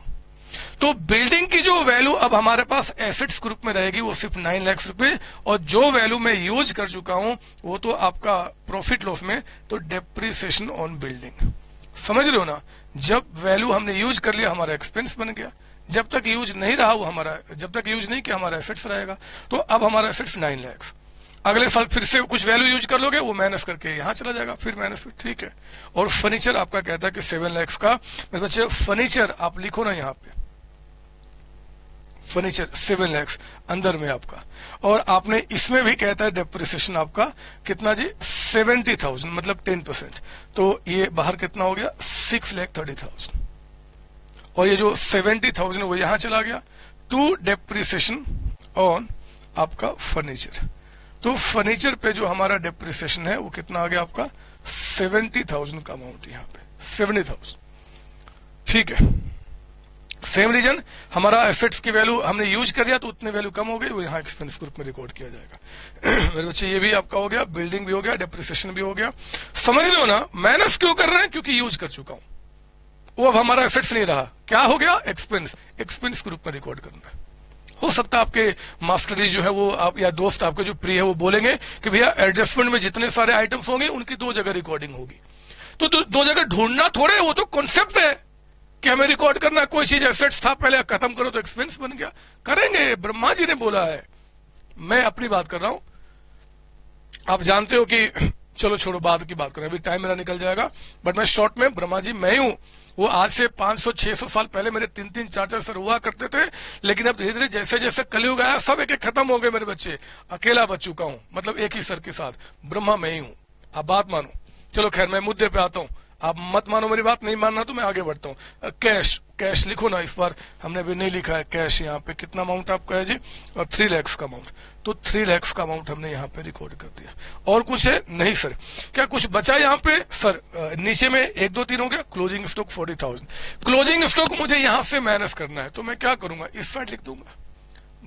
तो बिल्डिंग की जो वैल्यू अब हमारे पास एसेट्स ग्रुप में रहेगी वो सिर्फ 9 लाख रुपए, और जो वैल्यू मैं यूज कर चुका हूं वो तो आपका प्रॉफिट लॉस में, तो डेप्रिसिएशन ऑन बिल्डिंग। समझ रहे हो ना? जब वैल्यू हमने यूज कर लिया, हमारा एक्सपेंस बन गया। जब तक यूज नहीं रहा वो हमारा, जब तक यूज नहीं किया हमारा एसेट्स रहेगा। तो अब हमारा एसेट्स 9 लाख। अगले साल फिर से कुछ वैल्यू यूज कर लोगे, वो माइनस करके यहां चला जाएगा, फिर माइनस, ठीक है। और फर्नीचर आपका कहता है कि 7 लाख का। मेरे बच्चे फर्नीचर आप लिखो ना यहाँ पे, फर्नीचर 7 लाख अंदर में आपका। और आपने इसमें भी कहता है डेप्रिसिएशन आपका कितना जी? 70,000, मतलब 10%। तो ये बाहर कितना हो गया? 6,30,000। और ये जो 70,000 वो यहां चला गया टू डेप्रिसिएशन ऑन आपका फर्नीचर। तो फर्नीचर पे जो हमारा डेप्रिसिएशन है वो कितना आ गया आपका? 70,000 का अमाउंट यहाँ पे, 70,000। ठीक है, सेम रीजन, हमारा एसेट्स की वैल्यू हमने यूज कर दिया तो उतनी वैल्यू कम हो गई, वो यहाँ एक्सपेंस ग्रुप में रिकॉर्ड किया जाएगा। मेरे बच्चे ये भी आपका हो गया, बिल्डिंग भी हो गया, डेप्रिसिएशन भी हो गया। समझ लो ना, माइनस क्यों कर रहे हैं? क्योंकि यूज कर चुका हूं, वो अब हमारा एसेट्स नहीं रहा। क्या हो गया? एक्सपेंस, एक्सपेंस ग्रुप में रिकॉर्ड करना है। हो सकता है आपके मास्टर जी जो है वो आप या दोस्त आपके जो प्रिय है वो बोलेंगे कि भैया एडजस्टमेंट में जितने सारे आइटम्स होंगे उनकी 2 जगह रिकॉर्डिंग होगी। तो 2 जगह ढूंढना थोड़े, वो तो कॉन्सेप्ट है कि हमें रिकॉर्ड करना। कोई चीज एसेट्स था, पहले खत्म करो तो एक्सपेंस बन गया, करेंगे। ब्रह्मा जी ने बोला है, मैं अपनी बात कर रहा हूं। आप जानते हो कि चलो छोड़ो, बाद की बात करें, अभी टाइम मेरा निकल जाएगा। बट मैं शॉर्ट में, ब्रह्मा जी मैं ही हूं। वो आज से 500-600 साल पहले मेरे 3-3 4-4 सर हुआ करते थे, लेकिन अब धीरे धीरे जैसे जैसे कलयुग आया सब एक एक खत्म हो गए मेरे बच्चे। अकेला बच चुका हूं, मतलब एक ही सर के साथ, ब्रह्मा मैं ही हूं। आप बात मानो। चलो खैर, मैं मुद्दे पे आता हूं। आप मत मानो मेरी बात, नहीं मानना तो मैं आगे बढ़ता हूं। कैश, कैश लिखो ना, इस बार हमने भी नहीं लिखा है कैश। यहाँ पे कितना अमाउंट आपका है जी? 3 लाख का अमाउंट। तो 3 लाख का अमाउंट हमने यहाँ पे रिकॉर्ड कर दिया। और कुछ है? नहीं सर। क्या कुछ बचा यहाँ पे? सर नीचे में 1 2 3 हो गया। Closing stock 40,000। क्लोजिंग स्टॉक मुझे यहाँ से माइनस करना है, तो मैं क्या करूंगा? इस साइड लिख दूंगा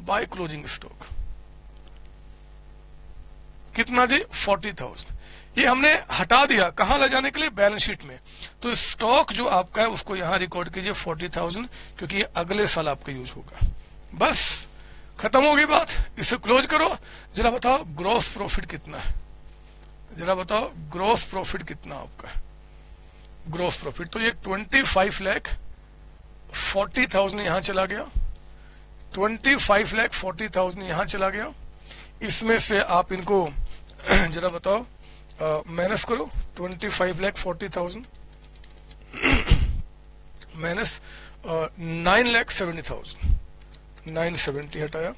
बाय क्लोजिंग स्टॉक। कितना जी? 40,000। ये हमने हटा दिया, कहां ले जाने के लिए? बैलेंस शीट में। तो स्टॉक जो आपका है उसको यहां रिकॉर्ड कीजिए 40,000, क्योंकि ये अगले साल आपका यूज होगा। बस खत्म हो गई बात, इसे क्लोज करो। जरा बताओ ग्रॉस प्रॉफिट कितना है? जरा बताओ ग्रॉस प्रॉफिट कितना आपका? ग्रॉस प्रॉफिट तो ये 25,40,000 यहां चला गया, 25,40,000 यहां चला गया। इसमें से आप इनको जरा बताओ, माइनस करो 25,40,000 माइनस 9,70,000, 970 हटाया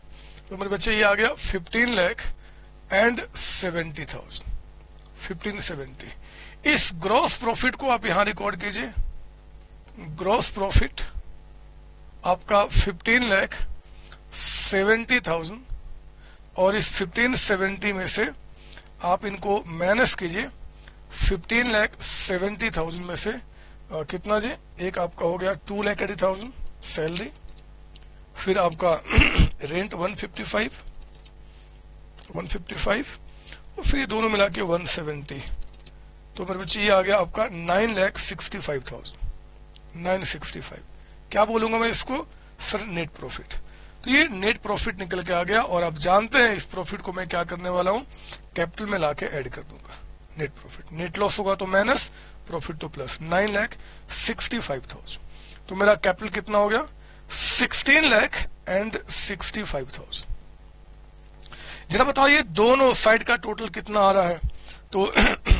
तो मेरे बच्चे ये आ गया 15,70,000, 1570। इस ग्रॉस प्रॉफिट को आप यहां रिकॉर्ड कीजिए। ग्रॉस प्रॉफिट आपका 15,70,000 और इस 1570 में से आप इनको माइनस कीजिए 15,70,000 में से कितना जी, एक आपका हो गया 2,80,000 सैलरी, फिर आपका रेंट 155 और फिर ये दोनों मिला के 170, तो मेरे बच्चे ये आ गया आपका 9,65,000, 965। क्या बोलूंगा मैं इसको सर, नेट प्रॉफिट। तो ये नेट प्रॉफिट निकल के आ गया और आप जानते हैं इस प्रॉफिट को मैं क्या करने वाला हूं, कैपिटल में लाके ऐड कर दूंगा। नेट प्रॉफिट, नेट लॉस होगा तो माइनस, प्रॉफिट तो प्लस, 9,65,000। तो मेरा कैपिटल कितना हो गया 16,65,000। जरा बताओ ये दोनों साइड का टोटल कितना आ रहा है, तो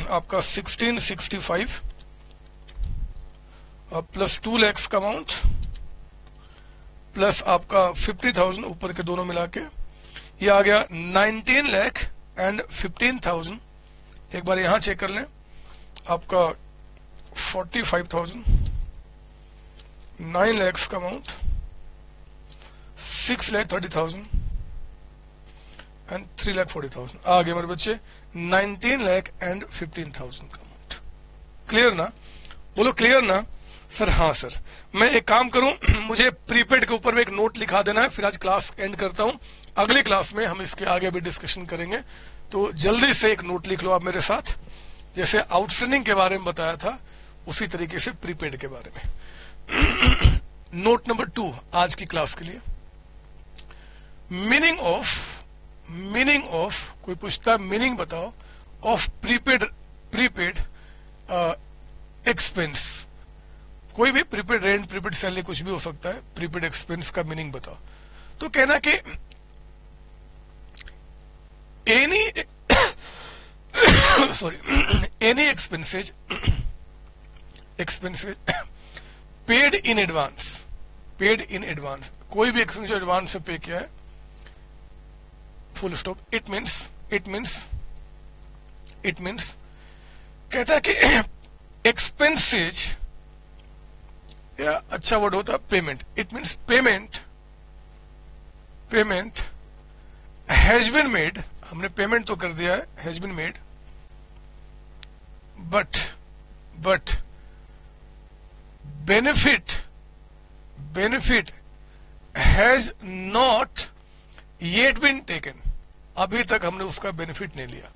आपका 1665 प्लस 2 lakhs का अमाउंट प्लस आपका 50,000 ऊपर के दोनों मिला के ये आ गया 19,15,000। एक बार यहां चेक कर लें, आपका 45,000, 9 lakhs का अमाउंट, 6,30,000 एंड 3,40,000 आ गए मेरे बच्चे 19,15,000 का अमाउंट। क्लियर ना? बोलो क्लियर ना सर? हाँ सर। मैं एक काम करूं, मुझे प्रीपेड के ऊपर में एक नोट लिखा देना है, फिर आज क्लास एंड करता हूं। अगली क्लास में हम इसके आगे भी डिस्कशन करेंगे, तो जल्दी से एक नोट लिख लो आप मेरे साथ। जैसे आउटस्टैंडिंग के बारे में बताया था उसी तरीके से प्रीपेड के बारे में। नोट नंबर 2 आज की क्लास के लिए, मीनिंग ऑफ कोई पूछता मीनिंग बताओ ऑफ प्रीपेड एक्सपेंस। कोई भी प्रीपेड रेंट, प्रीपेड सैलरी कुछ भी हो सकता है, प्रीपेड एक्सपेंस का मीनिंग बताओ। तो कहना कि any expenses paid in advance, कोई भी एक्सपेंस जो एडवांस से पे किया है, फुल स्टॉप। इट मीन्स कहता है कि एक्सपेंसेज, या अच्छा वर्ड होता payment. It means payment has been made, हमने पेमेंट तो कर दिया है, has been made, but benefit has not yet been taken. अभी तक हमने उसका बेनिफिट नहीं लिया,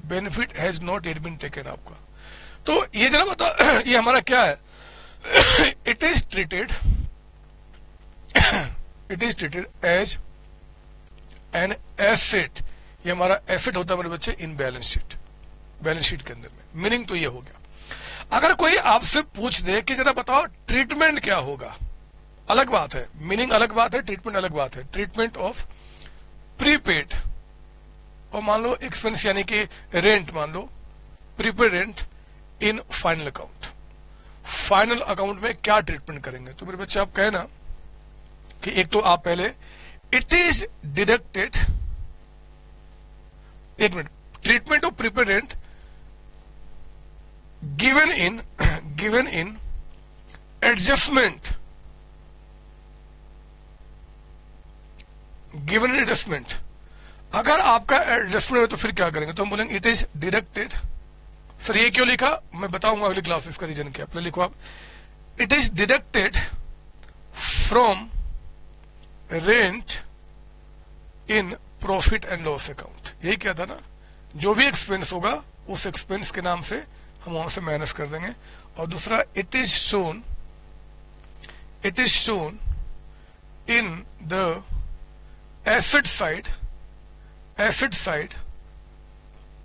benefit has not yet been taken आपका। तो ये जरा बताओ ये हमारा क्या है, it is treated as an asset। ये हमारा एसेट होता है मेरे बच्चे इन बैलेंस शीट के अंदर में। मीनिंग तो ये हो गया। अगर कोई आपसे पूछ दे कि जरा बताओ ट्रीटमेंट क्या होगा, अलग बात है, मीनिंग अलग बात है, ट्रीटमेंट अलग बात है। ट्रीटमेंट ऑफ प्रीपेड और मान लो एक्सपेंस यानी कि रेंट, मान लो prepaid rent in final account. Final account में क्या ट्रीटमेंट करेंगे? तो मेरे बच्चे आप कहे ना कि एक तो आप पहले इट इज डिडक्टेड, एक minute, treatment of prepaid rent given in adjustment, अगर आपका एडजस्टमेंट है तो फिर क्या करेंगे? तो हम बोलेंगे इट इज डिडक्टेड। सर ये क्यों लिखा, मैं बताऊंगा अगली क्लास में इसका रीजन क्या। पहले लिखो आप, it is deducted from rent in profit and loss account. यही क्या था ना, जो भी एक्सपेंस होगा उस एक्सपेंस के नाम से हम वहां से माइनस कर देंगे। और दूसरा, it is shown in the asset side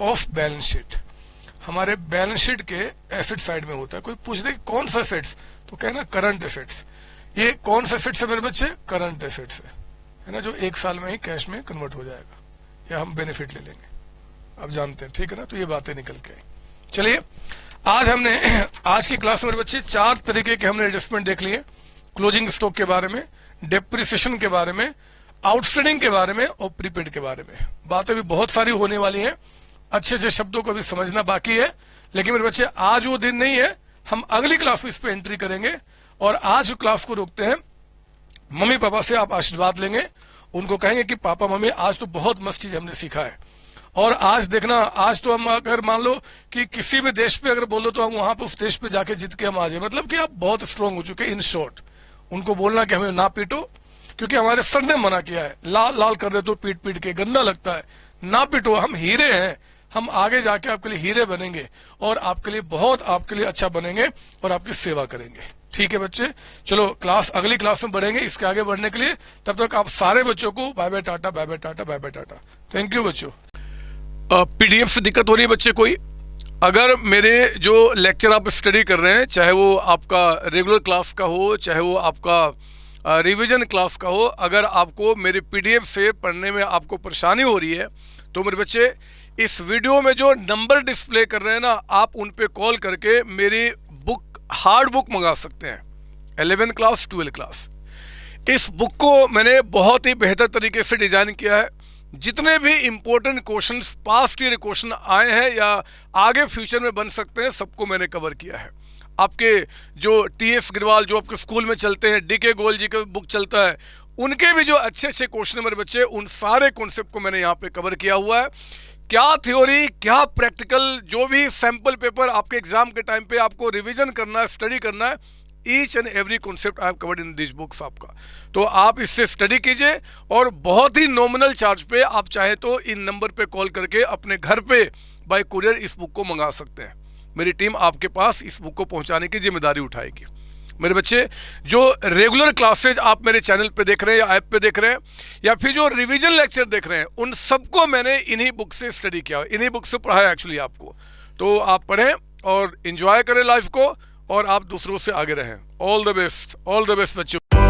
of balance sheet. हमारे बैलेंस शीट के एसेट साइड में होता है। कोई पूछ दे कौन सा एसेट्स, तो कहना करंट एसेट्स। ये कौन सा एसेट्स है मेरे बच्चे? करंट एसेट्स है ना, जो एक साल में ही कैश में कन्वर्ट हो जाएगा या हम बेनिफिट ले लेंगे। आप जानते हैं, ठीक है ना। तो ये बातें निकल के आई। चलिए, आज हमने आज की क्लास में मेरे बच्चे 4 तरीके के हमने एडजस्टमेंट देख लिए। क्लोजिंग स्टॉक के बारे में, डेप्रिसिएशन के बारे में, आउटस्टैंडिंग के बारे में और प्रीपेड के बारे में। बातें भी बहुत सारी होने वाली हैं, अच्छे अच्छे शब्दों को भी समझना बाकी है। लेकिन मेरे बच्चे आज वो दिन नहीं है, हम अगली क्लास में इस पे एंट्री करेंगे। और आज क्लास को रोकते हैं, मम्मी पापा से आप आशीर्वाद लेंगे, उनको कहेंगे कि पापा मम्मी आज तो बहुत मस्त चीज हमने सीखा है। और आज देखना, आज तो हम अगर मान लो कि किसी भी देश पे अगर बोलो तो हम वहां पे उस देश पे जाके जीत के हम आ जाए, मतलब कि आप बहुत स्ट्रांग हो चुके। इन शॉर्ट उनको बोलना कि हमें ना पीटो, क्योंकि हमारे सर ने मना किया है, लाल लाल कर दे तो पीट पीट के गंदा लगता है, ना पीटो, हम हीरे हैं, हम आगे जाके आपके लिए हीरे बनेंगे और आपके लिए बहुत आपके लिए अच्छा बनेंगे और आपकी सेवा करेंगे। ठीक है बच्चे, चलो क्लास अगली क्लास में बढ़ेंगे इसके आगे बढ़ने के लिए। तब तक आप सारे बच्चों को bye bye tata, bye bye tata, bye bye tata. Thank you बच्चों। पीडीएफ से दिक्कत हो रही है बच्चे कोई? अगर मेरे जो लेक्चर आप स्टडी कर रहे हैं, चाहे वो आपका रेगुलर क्लास का हो, चाहे वो आपका रिवीजन क्लास का हो, अगर आपको मेरे पीडीएफ से पढ़ने में आपको परेशानी हो रही है तो मेरे बच्चे इस वीडियो में जो नंबर डिस्प्ले कर रहे हैं ना, आप उन पे कॉल करके मेरी बुक, हार्ड बुक मंगा सकते हैं, 11 क्लास 12 क्लास। इस बुक को मैंने बहुत ही बेहतर तरीके से डिजाइन किया है। जितने भी important questions, past year question आए हैं या आगे फ्यूचर में बन सकते हैं, सबको मैंने कवर किया है। आपके जो टीएस ग्रिवाल जो आपके स्कूल में चलते हैं, डीके गोयल जी का बुक चलता है, उनके भी जो अच्छे अच्छे क्वेश्चन मेरे बच्चे, उन सारे कॉन्सेप्ट को मैंने यहाँ पे कवर किया हुआ है। क्या थ्योरी, क्या प्रैक्टिकल, जो भी सैंपल पेपर आपके एग्जाम के टाइम पे आपको रिवीजन करना है, स्टडी करना है, each and every concept I have covered in this books आपका। तो आप इससे स्टडी कीजिए और बहुत ही नॉमिनल चार्ज पे आप चाहे तो इन नंबर पे कॉल करके अपने घर पे बाय कुरियर इस बुक को मंगा सकते हैं। मेरी टीम आपके पास इस बुक को पहुंचाने की जिम्मेदारी उठाएगी। मेरे बच्चे, जो रेगुलर क्लासेज आप मेरे चैनल पे देख रहे हैं या ऐप पे देख रहे हैं, या फिर जो रिवीजन लेक्चर देख रहे हैं, उन सबको मैंने इन्हीं बुक से स्टडी किया, इन्हीं बुक से पढ़ाया एक्चुअली आपको। तो आप पढ़ें और एंजॉय करें लाइफ को और आप दूसरों से आगे रहें। ऑल द बेस्ट बच्चों।